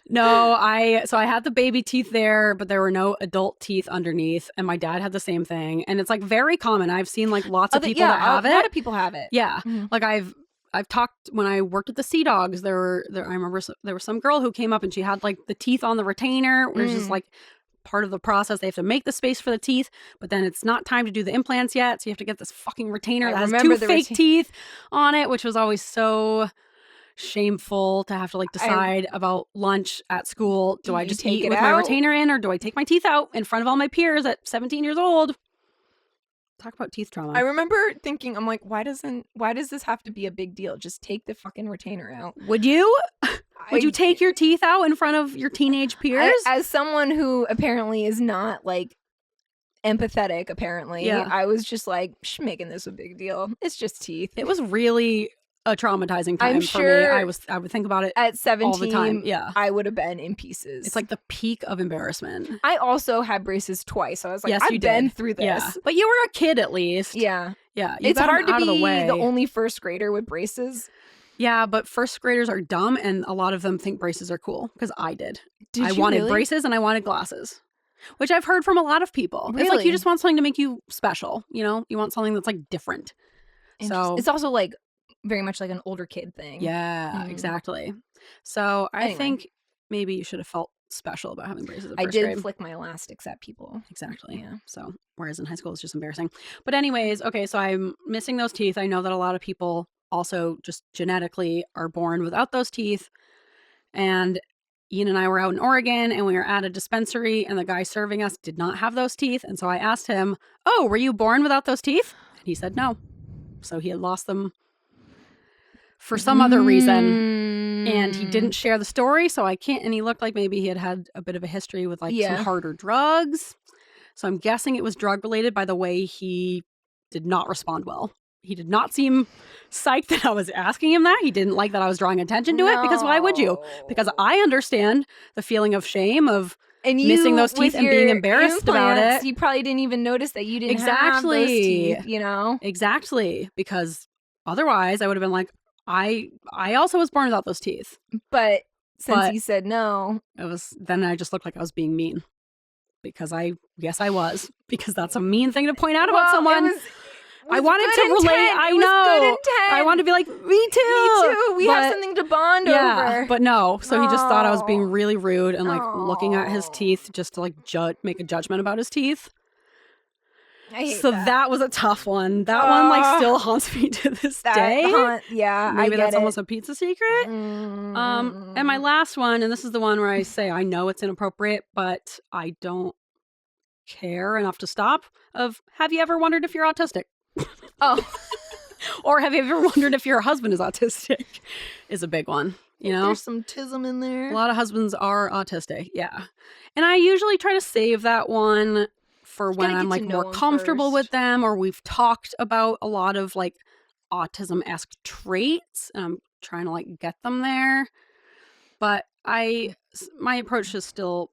No, I had the baby teeth there, but there were no adult teeth underneath, and my dad had the same thing, and it's like very common. I've seen like lots of people that have it. A lot of people have it. Yeah, like I've talked when I worked at the Sea Dogs. I remember there was some girl who came up and she had like the teeth on the retainer, which is like part of the process. They have to make the space for the teeth, but then it's not time to do the implants yet, so you have to get this fucking retainer that has 2 fake teeth on it, which was always so shameful to have to like decide about lunch at school. Do I just eat with my retainer in, or do I take my teeth out in front of all my peers at 17 years old? Talk about teeth trauma. I remember thinking, I'm like, why does this have to be a big deal? Just take the fucking retainer out. Would you? Would you take your teeth out in front of your teenage peers? As someone who apparently is not like empathetic, apparently, I was just like, making this a big deal. It's just teeth. It was really a traumatizing time I'm for sure me. I would think about it at 17 all the time. Yeah, I would have been in pieces. It's like the peak of embarrassment. I also had braces twice, so I was like, yes, I've been through this. Yeah. But you were a kid at least. Yeah. It's hard to be the only first grader with braces. Yeah, but first graders are dumb, and a lot of them think braces are cool, because I did. I you wanted really? braces and I wanted glasses, which I've heard from a lot of people. Really? It's like you just want something to make you special. You know, you want something that's like different. So it's also like very much like an older kid thing. Yeah, exactly. So I think maybe you should have felt special about having braces at first grade. I did flick my elastics at people. Exactly. Yeah. So whereas in high school it's just embarrassing. But anyways, okay, so I'm missing those teeth. I know that a lot of people also just genetically are born without those teeth. And Ian and I were out in Oregon and we were at a dispensary and the guy serving us did not have those teeth. And so I asked him, "Oh, were you born without those teeth?" And he said no. So he had lost them for some other reason. And he didn't share the story. So I can't. And he looked like maybe he had a bit of a history with like some harder drugs. So I'm guessing it was drug related by the way he did not respond well. He did not seem psyched that I was asking him that. He didn't like that I was drawing attention to it, because why would you? Because I understand the feeling of shame of missing those teeth and being embarrassed about it. You probably didn't even notice that you didn't have those teeth, you know? Exactly. Because otherwise I would have been like, I also was born without those teeth. But since he said no. Then I just looked like I was being mean. Because I was. Because that's a mean thing to point out about someone. I wanted to relate. I know. I wanted to be like, me too. Me too. We have something to bond over. But no. So he just thought I was being really rude and like looking at his teeth just to like make a judgment about his teeth. I hate so that was a tough one. That one like still haunts me to this day. Maybe that's almost a pizza secret. And my last one, and this is the one where I say I know it's inappropriate, but I don't care enough to stop. Have you ever wondered if you're autistic? Or have you ever wondered if your husband is autistic? Is a big one. You know, there's some tism in there. A lot of husbands are autistic. Yeah, and I usually try to save that one for when I'm like more comfortable with them, or we've talked about a lot of like autism-esque traits, and I'm trying to like get them there. But my approach is still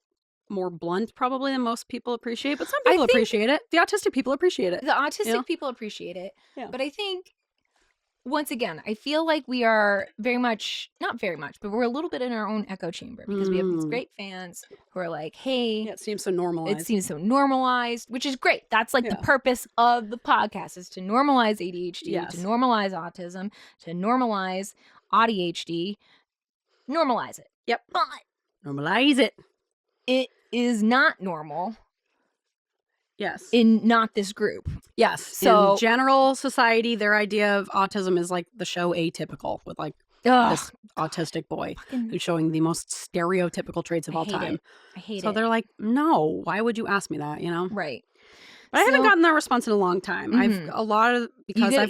more blunt probably than most people appreciate, but some people appreciate it. The autistic people appreciate it. The autistic people appreciate it. Yeah. But I think, once again, I feel like we are not very much, but we're a little bit in our own echo chamber, because we have these great fans who are like, hey. Yeah, it seems so normalized. It seems so normalized, which is great. That's like the purpose of the podcast, is to normalize ADHD, to normalize autism, to normalize AuDHD. Normalize it. Yep. But normalize it. It is not normal. Yes. In not this group. Yes. So in general society, their idea of autism is like the show Atypical, with like this autistic boy who's showing the most stereotypical traits of all time. I hate it. So they're like, no, why would you ask me that? You know? Right. But I haven't gotten that response in a long time. I've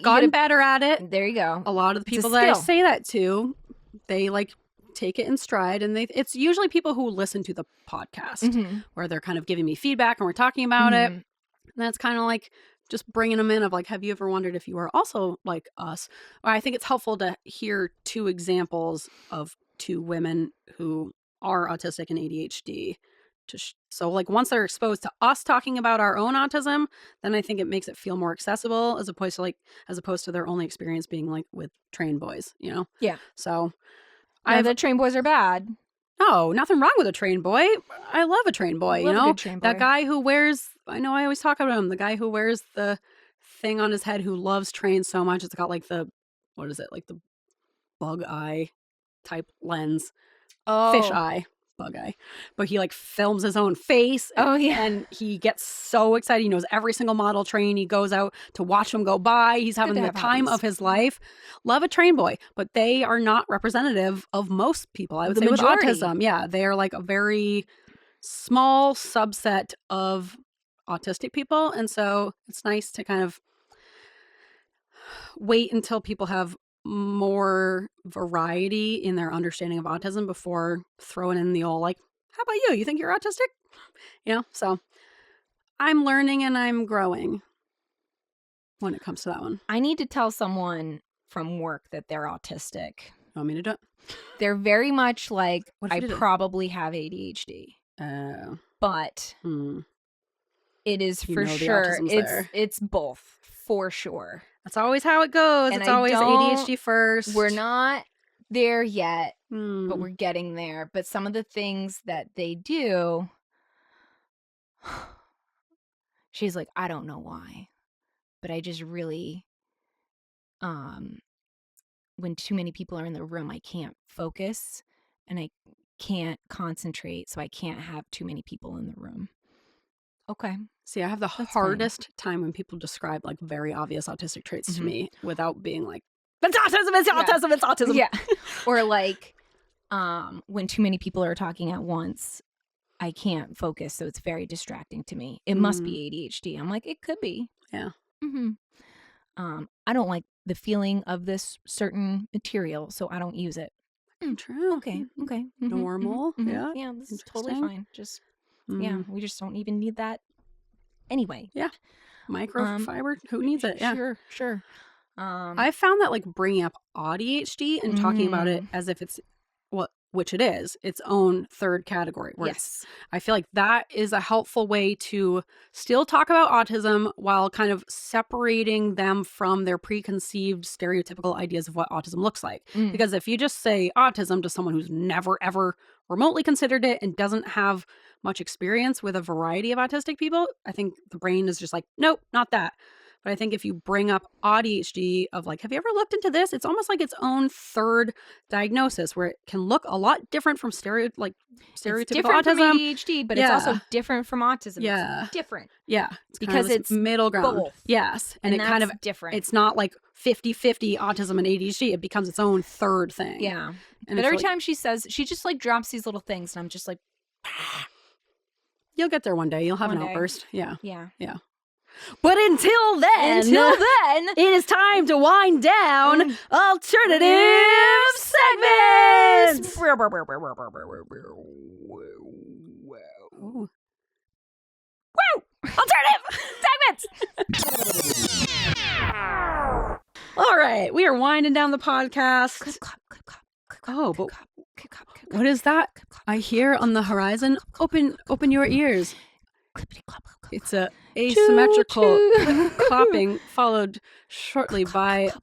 gotten better at it. There you go. A lot of the people that I say that to, they like take it in stride, and it's usually people who listen to the podcast where they're kind of giving me feedback and we're talking about it. And that's kind of like just bringing them in of like, have you ever wondered if you are also like us? Or I think it's helpful to hear two examples of two women who are autistic and ADHD. So like once they're exposed to us talking about our own autism, then I think it makes it feel more accessible as opposed to their only experience being like with trained boys, you know? Yeah. So the trained boys are bad. No, nothing wrong with a trained boy. I love a trained boy, you know? That guy who wears, I know I always talk about him, the guy who wears the thing on his head who loves trains so much. It's got like the bug eye type lens. Fish eye. Bug eye. But he like films his own face. And he gets so excited. He knows every single model train. He goes out to watch them go by. He's having the time of his life. Love a train boy. But they are not representative of most people, I would say, majority. With autism. Yeah. They are like a very small subset of autistic people. And so it's nice to kind of wait until people have more variety in their understanding of autism before throwing in the old like, how about you? You think you're autistic? You know, so I'm learning and I'm growing when it comes to that one. I need to tell someone from work that they're autistic. You want me to do it? They're very much like, I probably have ADHD. But it is for sure. It's both for sure. That's always how it goes. And it's always ADHD first. We're not there yet, but we're getting there. But some of the things that they do, she's like, I don't know why, but I just really, when too many people are in the room, I can't focus and I can't concentrate. So I can't have too many people in the room. Okay. See, I have the hardest time when people describe like very obvious autistic traits to me without being like, it's autism, it's autism, it's autism. Yeah. Or like, when too many people are talking at once, I can't focus, so it's very distracting to me. It must be ADHD. I'm like, it could be. Yeah. I don't like the feeling of this certain material, so I don't use it. True. Okay. Normal. Yeah. Yeah, this is totally fine. Just yeah, we just don't even need that anyway. Yeah. Microfiber. Who needs it? Yeah. Sure. I found that like bringing up AuDHD and talking about it as if it's which it is, its own third category. Yes. I feel like that is a helpful way to still talk about autism while kind of separating them from their preconceived stereotypical ideas of what autism looks like. Because if you just say autism to someone who's never, ever remotely considered it and doesn't have much experience with a variety of autistic people, I think the brain is just like, nope, not that. But I think if you bring up AuDHD of like, have you ever looked into this? It's almost like its own third diagnosis where it can look a lot different from stereotypical it's different autism. From ADHD, but it's also different from autism. Yeah. It's different. Yeah. Because it's middle ground. Both. Yes. And it kind of different. It's not like 50-50 autism and ADHD. It becomes its own third thing. Yeah. And but every time she says, she just like drops these little things and I'm just like, you'll get there one day. You'll have an outburst. Yeah. Yeah. But until then, it is time to wind down alternative segments. Woo! Alternative segments. All right, we are winding down the podcast. Oh, but what is that I hear on the horizon? Open your ears. It's a asymmetrical clapping followed shortly by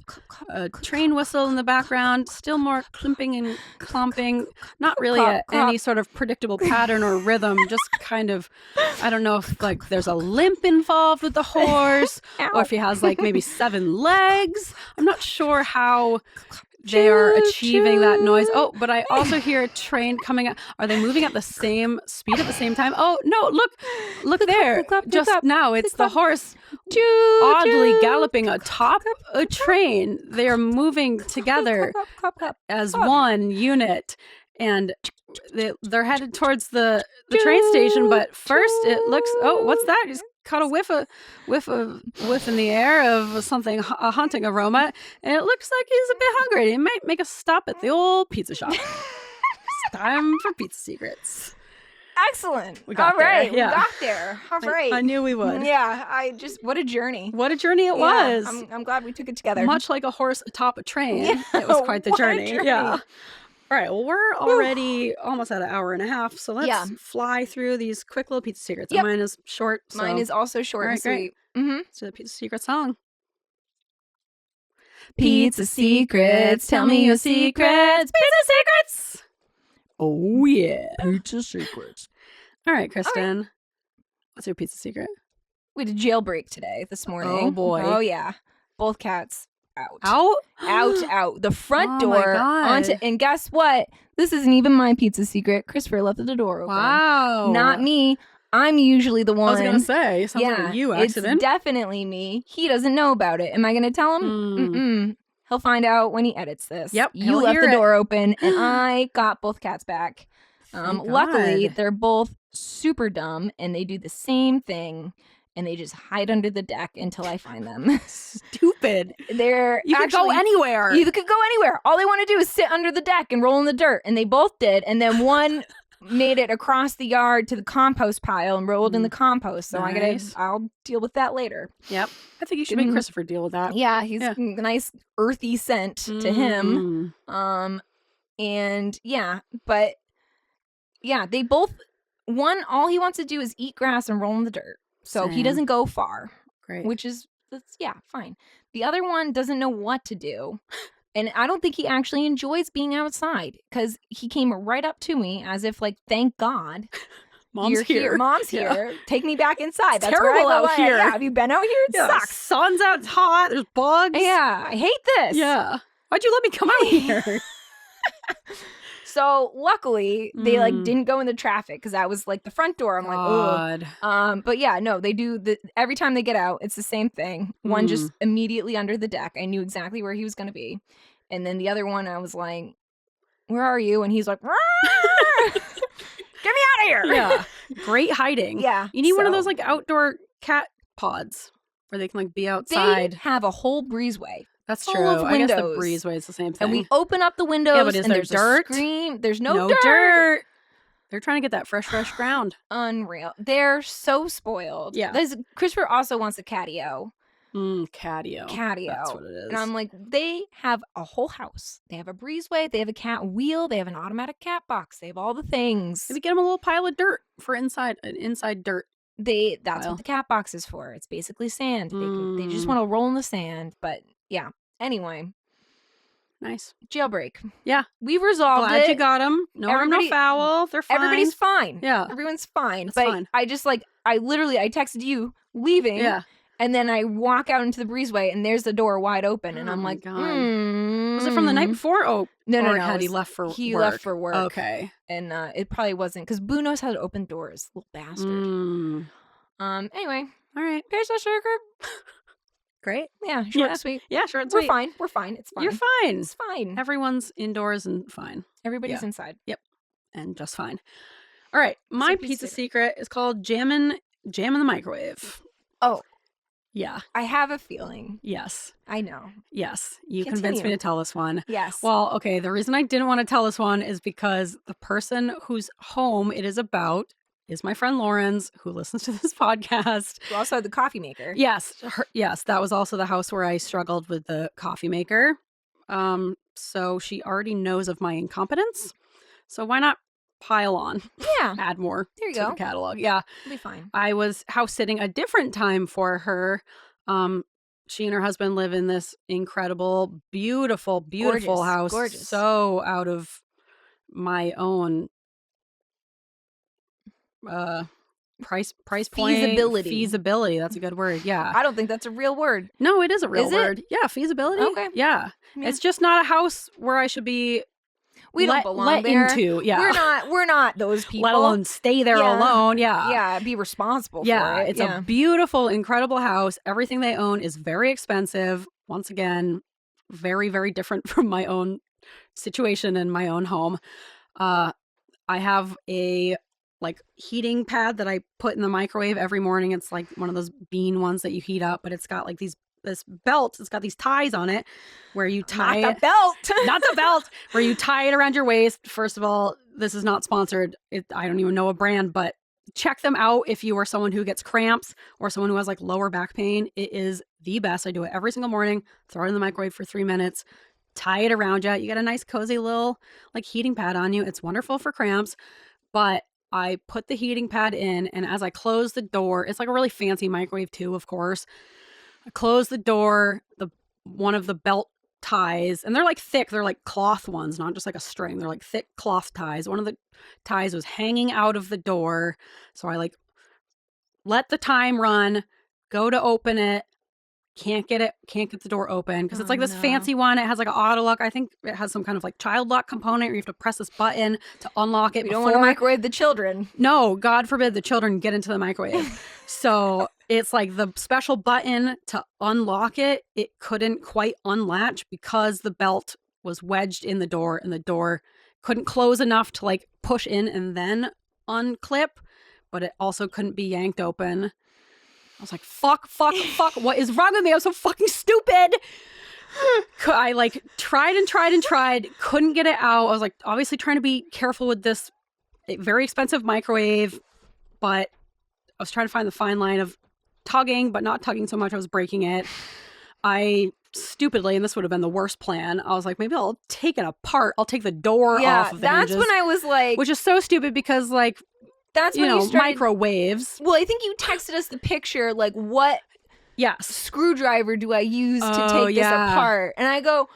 a train whistle in the background. Still more climping and clomping. Not really any sort of predictable pattern or rhythm. Just kind of, I don't know if like there's a limp involved with the horse or if he has like maybe 7 legs. I'm not sure how they are achieving that noise. Oh, but I also hear a train coming up. Are they moving at the same speed at the same time? Oh, no, look there. Just now, it's the horse oddly galloping atop a train. They are moving together as one unit. And they're headed towards the train station. But first, it looks, oh, what's that? Just caught a whiff in the air of something, a haunting aroma, and it looks like he's a bit hungry. He might make a stop at the old pizza shop. It's time for Pizza Secrets. Excellent. We got All right, there. Yeah. We got there. All right. I knew we would. Yeah, what a journey. What a journey it was. I'm glad we took it together. Much like a horse atop a train. Yeah. It was quite the journey. Journey. Yeah. All right, well, we're already almost at an hour and a half, so let's fly through these quick little Pizza Secrets. Yep. Mine is short. So. Mine is also short and sweet. Let's do the Pizza Secret song. Pizza Secrets, tell me your secrets. Pizza Secrets! Oh, yeah. Pizza Secrets. All right, Kristen. What's your Pizza Secret? We did jailbreak this morning. Oh, boy. Oh, yeah. Both cats out. Out? The front Oh, my door God. and guess what? This isn't even my Pizza Secret. Christopher left the door open. Wow. Not me. I'm usually the one. I was going to say, sounds like a you accident. It's definitely me. He doesn't know about it. Am I going to tell him? Mm-mm. He'll find out when he edits this. Yep. You left the door open and I got both cats back. Luckily, God. they're both super dumb and they do the same thing and they just hide under the deck until I find them. Stupid. You could go anywhere. You could go anywhere. All they want to do is sit under the deck and roll in the dirt. And they both did. And then one made it across the yard to the compost pile and rolled in the compost. So Nice. I'll deal with that later. Yep. I think you should make Christopher deal with that. Yeah, he's a nice earthy scent to him. And yeah, but yeah, they both, all he wants to do is eat grass and roll in the dirt. So he doesn't go far. Great. Which is, fine. The other one doesn't know what to do. And I don't think he actually enjoys being outside because he came right up to me as if like, thank God. Mom's you're here. Mom's here. Take me back inside. It's That's terrible where I out here. Yeah, have you been out here? It sucks. Sun's out. It's hot. There's bugs. Yeah, I hate this. Yeah. Why'd you let me come out here? So luckily they like didn't go in the traffic because that was like the front door. I'm like, ugh. But yeah, no, they do every time they get out, it's the same thing. One just immediately under the deck. I knew exactly where he was going to be. And then the other one, I was like, where are you? And he's like, get me out of here. Yeah. Great hiding. Yeah. You need one of those like outdoor cat pods where they can like be outside. They have a whole breezeway. That's full true. of I guess the windows. breezeway is the same thing. And we open up the windows Yeah, but is and there there's dirt? a scream. There's no dirt. dirt. They're trying to get that fresh ground. Unreal. They're so spoiled. Yeah. Christopher also wants a catio. Catio. That's what it is. And I'm like, they have a whole house. They have a breezeway. They have a cat wheel. They have an automatic cat box. They have all the things. Maybe get them a little pile of dirt for inside dirt. That's what the cat box is for. It's basically sand. They just want to roll in the sand. But yeah. Anyway. Nice. Jailbreak. Yeah. We've resolved Glad it. you got them. No harm, no foul. They're fine. Everybody's fine. Yeah. Everyone's fine. It's but fine. I just I texted you leaving. Yeah. And then I walk out into the breezeway and there's the door wide open. And I'm like, God. Was it from the night before? Oh, no. Had he left for work? He left for work. Okay. And it probably wasn't because Boo knows how to open doors. Little bastard. Anyway. All right. Here's our sugar. Great. Yeah, short and sweet. Yeah, short and sweet. We're fine. It's fine. You're fine. It's fine. Everyone's indoors and fine. Everybody's inside. Yep. And just fine. All right. My pizza secret is called jam in the microwave. Oh. Yeah. I have a feeling. Yes. I know. Yes. You convinced me to tell this one. Yes. Well, okay. The reason I didn't want to tell this one is because the person whose home it is about is my friend Lauren's, who listens to this podcast. You also had the coffee maker. Yes. That was also the house where I struggled with the coffee maker. So she already knows of my incompetence. So why not pile on? Yeah. Add more there you to go. the catalog. Yeah. It'll be fine. I was house sitting a different time for her. She and her husband live in this incredible, beautiful house. Gorgeous. So out of my own price point. Feasibility. That's a good word. Yeah. I don't think that's a real word. No, it is a real word. Yeah, feasibility. Okay. Yeah. It's just not a house where I should be we don't belong there. Into. Yeah. We're not those people. Let alone stay there alone. Yeah. Yeah, be responsible for it. It's a beautiful, incredible house. Everything they own is very expensive. Once again, very, very different from my own situation and my own home. I have a heating pad that I put in the microwave every morning. It's like one of those bean ones that you heat up, but it's got this belt. It's got these ties on it where you tie not the belt. Not the belt. Where you tie it around your waist. First of all, this is not sponsored. I don't even know a brand, but check them out if you are someone who gets cramps or someone who has lower back pain. It is the best. I do it every single morning. Throw it in the microwave for 3 minutes. Tie it around you. You get a nice cozy little heating pad on you. It's wonderful for cramps. But I put the heating pad in, and as I close the door, it's a really fancy microwave too, of course. I close the door, one of the belt ties, and they're thick. They're cloth ones, not just a string. They're thick cloth ties. One of the ties was hanging out of the door. So I let the time run, go to open it. Can't get the door open because it's this fancy one. It has an auto lock. I think it has some kind of child lock component where you have to press this button to unlock it. You don't want to microwave the children. No, God forbid the children get into the microwave. So it's the special button to unlock it. It couldn't quite unlatch because the belt was wedged in the door and the door couldn't close enough to push in and then unclip, but it also couldn't be yanked open. I was like, fuck. What is wrong with me? I'm so fucking stupid. I tried. Couldn't get it out. I was obviously trying to be careful with this very expensive microwave, but I was trying to find the fine line of tugging, but not tugging so much I was breaking it. I stupidly, and this would have been the worst plan, I was maybe I'll take it apart. I'll take the door off of the hinges. When I was which is so stupid because that's when you started microwaves. Well, I think you texted us the picture, what screwdriver do I use to take this apart? And I go,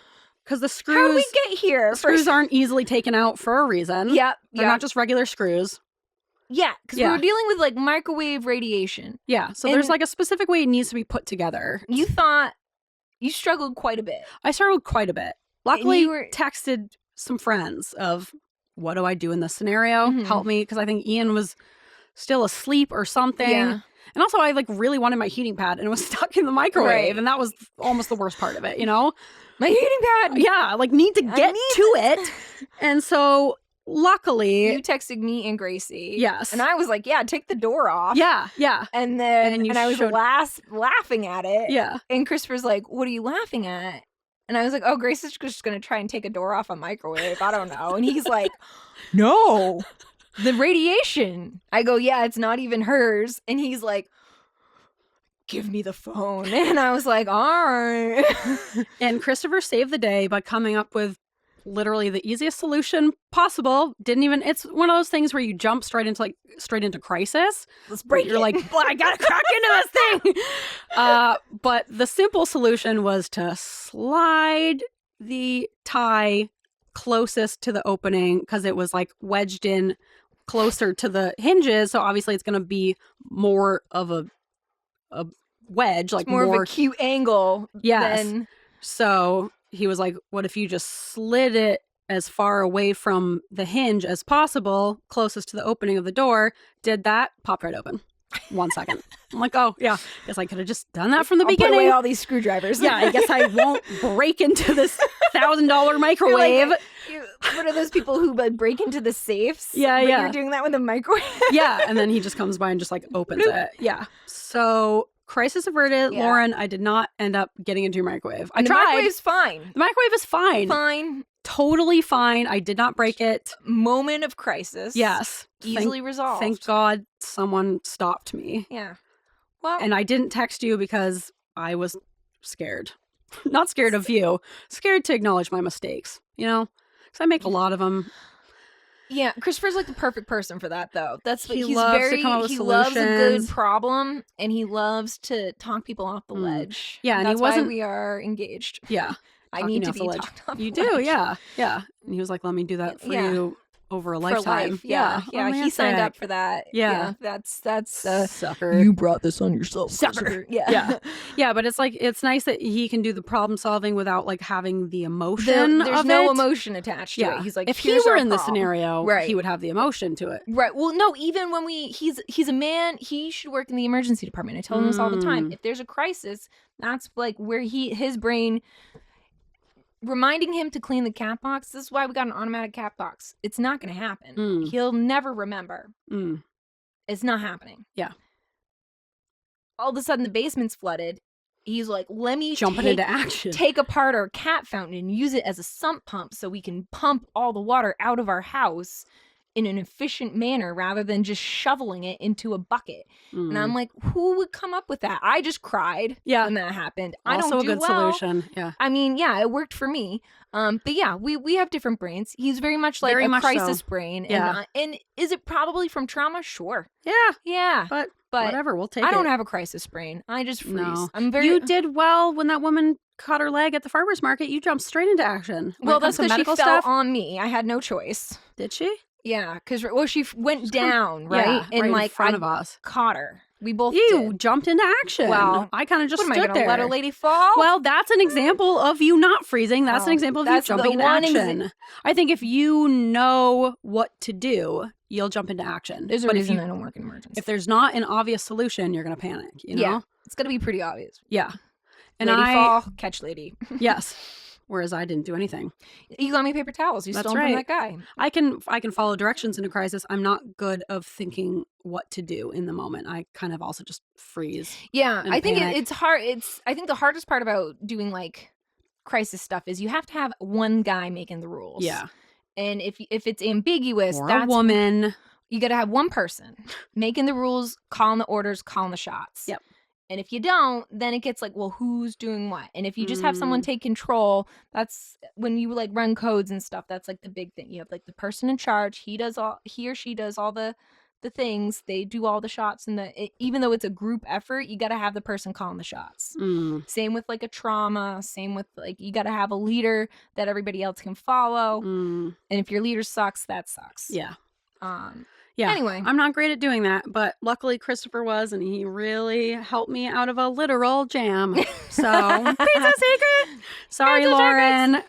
because the screws. How did we get here? Screws aren't easily taken out for a reason. Yep. They're not just regular screws. Yeah, because we were dealing with microwave radiation. Yeah, so there's a specific way it needs to be put together. You thought you struggled quite a bit. I struggled quite a bit. Luckily, texted some friends of, what do I do in this scenario? Mm-hmm. Help me, because I think Ian was still asleep or something. Yeah. And also, I like really wanted my heating pad and it was stuck in the microwave. Right. And that was almost the worst part of it, you know? My heating pad. Yeah, like need to get to it. And so luckily. You texted me and Gracie. Yes. And I was like, yeah, take the door off. Yeah, yeah. And then I was laughing at it. Yeah. And Christopher's like, what are you laughing at? And I was like, oh, Grace is just going to try and take a door off a microwave. I don't know. And he's like, no, the radiation. I go, yeah, it's not even hers. And he's like, give me the phone. And I was like, all right. And Christopher saved the day by coming up with literally the easiest solution possible. It's one of those things where you jump straight into crisis. Let's break it. You're like, well, I gotta crack into this thing. But the simple solution was to slide the tie closest to the opening because it was like wedged in closer to the hinges. So obviously it's going to be more of a wedge, like more of a cute angle. Yes. So he was like, what if you just slid it as far away from the hinge as possible, closest to the opening of the door? Did that, popped right open. 1 second. I'm like, oh, yeah. Guess I could have just done that from the beginning. Put away all these screwdrivers. Yeah, I guess I won't break into this $1,000 microwave. What are those people who break into the safes? Yeah, but yeah. You're doing that with a microwave? Yeah, and then he just comes by and just like opens it. Yeah. So crisis averted. Yeah. Lauren, I did not end up getting into your microwave. I the tried. microwave's fine. The microwave is fine. Fine. Totally fine. I did not break it. Moment of crisis. Yes. Easily resolved. Thank God someone stopped me. Yeah. Well, And I didn't text you because I was scared. Not scared of you. Scared to acknowledge my mistakes, you know? Because I make a lot of them. yeah, Christopher's like the perfect person for that, though. He loves to come up with he loves a good solutions. problem, and he loves to talk people off the ledge. Yeah, and that's he wasn't. why we are engaged. Yeah. I talking need to off be the ledge. talked off You the do, ledge. yeah. Yeah. And he was like, let me do that for Yeah. you over a For lifetime. life. Yeah. He signed up for that. Yeah. That's Sucker. you brought this on yourself. Sucker. Yeah. Yeah. Yeah, but it's like, it's nice that he can do the problem solving without like having the emotion There's of no it. emotion attached to Yeah. it. He's like, if he here's were our in this problem. scenario, Right. he would have the emotion to it. Right. Well, no, even when he's a man, he should work in the emergency department. I tell him this all the time. If there's a crisis, that's like where his brain reminding him to clean the cat box. This is why we got an automatic cat box. It's not going to happen. He'll never remember. It's not happening. Yeah. All of a sudden the basement's flooded. He's like, let me Jumping into action. take apart our cat fountain and use it as a sump pump so we can pump all the water out of our house in an efficient manner rather than just shoveling it into a bucket. And I'm like, who would come up with that? I just cried when that happened. I Also don't a do good well. solution. Yeah. I mean, yeah, it worked for me. But yeah, we have different brains. He's very much like a crisis brain. Yeah. And is it probably from trauma? Sure. Yeah. Yeah. But But whatever, we'll take it. I don't have a crisis brain. I just freeze. No. I'm very. You did well when that woman cut her leg at the farmer's market. You jumped straight into action. When well, it comes that's to because she medical fell stuff. on me. I had no choice. Did she? Yeah, because she went down, right? Yeah, and right like in front I of us. caught her. We both You did. jumped into action. Well, I kind of just What am I stood gonna there. let a lady fall? Well, that's an example of you not freezing. That's an Oh, example of you that's the jumping into one action. I think if you know what to do, you'll jump into action. There's a but reason if I don't work in emergency. if there's not an obvious solution, you're going to panic, you know? Yeah, it's gonna be pretty obvious. Yeah. And Lady I fall, catch lady. yes. Whereas I didn't do anything. You got me paper towels. You That's stole them right. from that guy. I can follow directions in a crisis. I'm not good of thinking what to do in the moment. I kind of also just freeze. Yeah, and I think panic. it's hard. I think the hardest part about doing like crisis stuff is you have to have one guy making the rules. Yeah. And if it's ambiguous, Or that's a woman. You got to have one person making the rules, calling the orders, calling the shots. Yep. And if you don't, then it gets like, well, who's doing what? And if you just have someone take control, that's when you like run codes and stuff. That's like the big thing. You have like the person in charge. He or she does all the things. They do all the shots, and even though it's a group effort, you got to have the person calling the shots. Same with like a trauma. Same with like you got to have a leader that everybody else can follow. And if your leader sucks, that sucks. Yeah. Yeah. Anyway, I'm not great at doing that, but luckily Christopher was, and he really helped me out of a literal jam. So, pizza secret. Sorry, Pizza Lauren.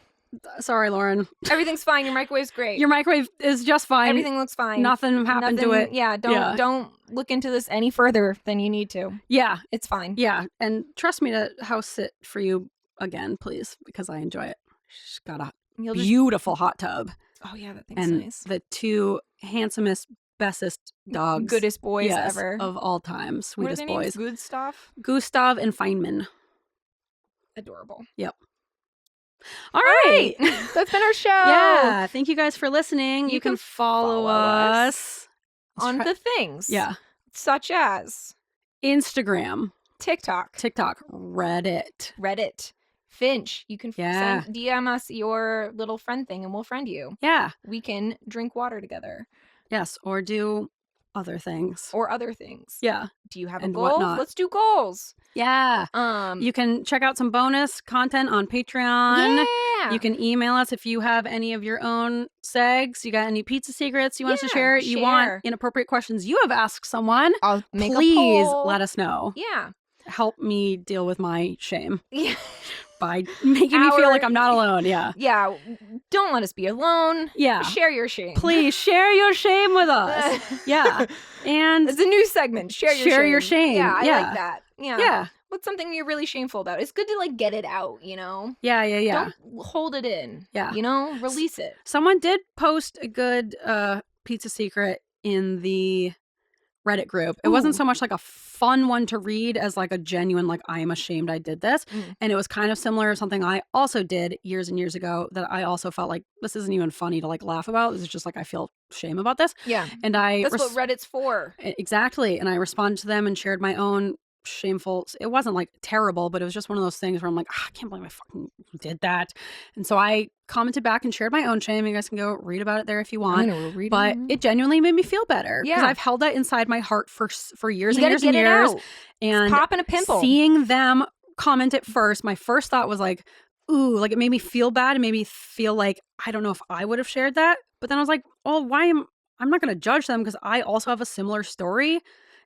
Sorry, Lauren. Everything's fine. Your microwave's great. Your microwave is just fine. Everything looks fine. Nothing happened to it. Yeah, don't look into this any further than you need to. Yeah. It's fine. Yeah, and trust me to house sit for you again, please, because I enjoy it. She's got a beautiful hot tub. Oh yeah, that thing's and nice. The two handsomest, bestest dogs. Goodest boys ever. Of all time. Sweetest boys. boys. Gustav and Feynman. Adorable. Yep. All right. That's been our show. Yeah. Thank you guys for listening. You can follow us on the things. Yeah. Such as Instagram, TikTok, Reddit. Finch. You can send DM us your little friend thing and we'll friend you. Yeah. We can drink water together. Yes. Or do other things. Yeah. Do you have a goal? Whatnot. Let's do goals. Yeah. You can check out some bonus content on Patreon. Yeah. You can email us if you have any of your own segs. You got any pizza secrets you want us to share? You want inappropriate questions you have asked someone? I'll make Please a poll. let us know. Yeah. Help me deal with my shame. Yeah. By making me feel like I'm not alone. Yeah. Yeah. Don't let us be alone. Yeah. Share your shame. Please share your shame with us. Yeah. And it's a new segment. Share your shame. Yeah, I like that. Yeah. Yeah. What's something you're really shameful about? It's good to like get it out, you know? Yeah. Don't hold it in. Yeah. You know? Release it. Someone did post a good pizza secret in the Reddit group. It wasn't so much like a fun one to read as like a genuine like I am ashamed I did this. And it was kind of similar to something I also did years and years ago that I also felt like this isn't even funny to like laugh about. This is just like I feel shame about this. Yeah. And that's what Reddit's for. Exactly. And I responded to them and shared my own shameful. It wasn't like terrible, but it was just one of those things where I'm like, I can't believe I fucking did that. And so I commented back and shared my own shame. You guys can go read about it there if you want. But it genuinely made me feel better. Yeah. Because I've held that inside my heart for years and years and years. And it's popping a pimple. Seeing them comment it first, my first thought was like, ooh, like it made me feel bad. It made me feel like I don't know if I would have shared that. But then I was like, oh, I'm not going to judge them because I also have a similar story.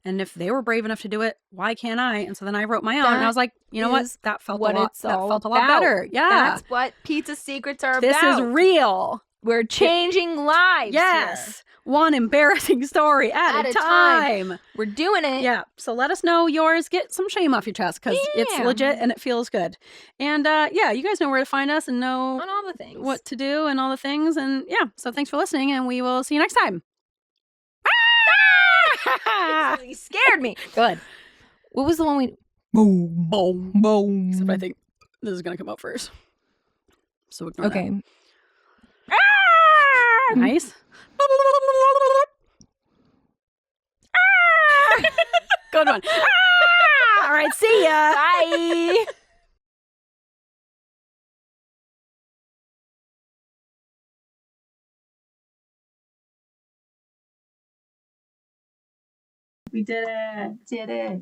And if they were brave enough to do it, why can't I? And so then I wrote my own. And I was like, you know what? That felt a lot better. Yeah. That's what pizza secrets are this about. This is real. We're changing lives. Yes. Here. One embarrassing story at a time. We're doing it. Yeah. So let us know yours. Get some shame off your chest because it's legit and it feels good. And you guys know where to find us and know on all the things. What to do and all the things. And yeah. So thanks for listening and we will see you next time. You scared me. Good. What was the one we... Boom, boom, boom. Except I think this is going to come out first. So ignore that. Okay. Nice. Good one. All right, see ya. Bye. We did it.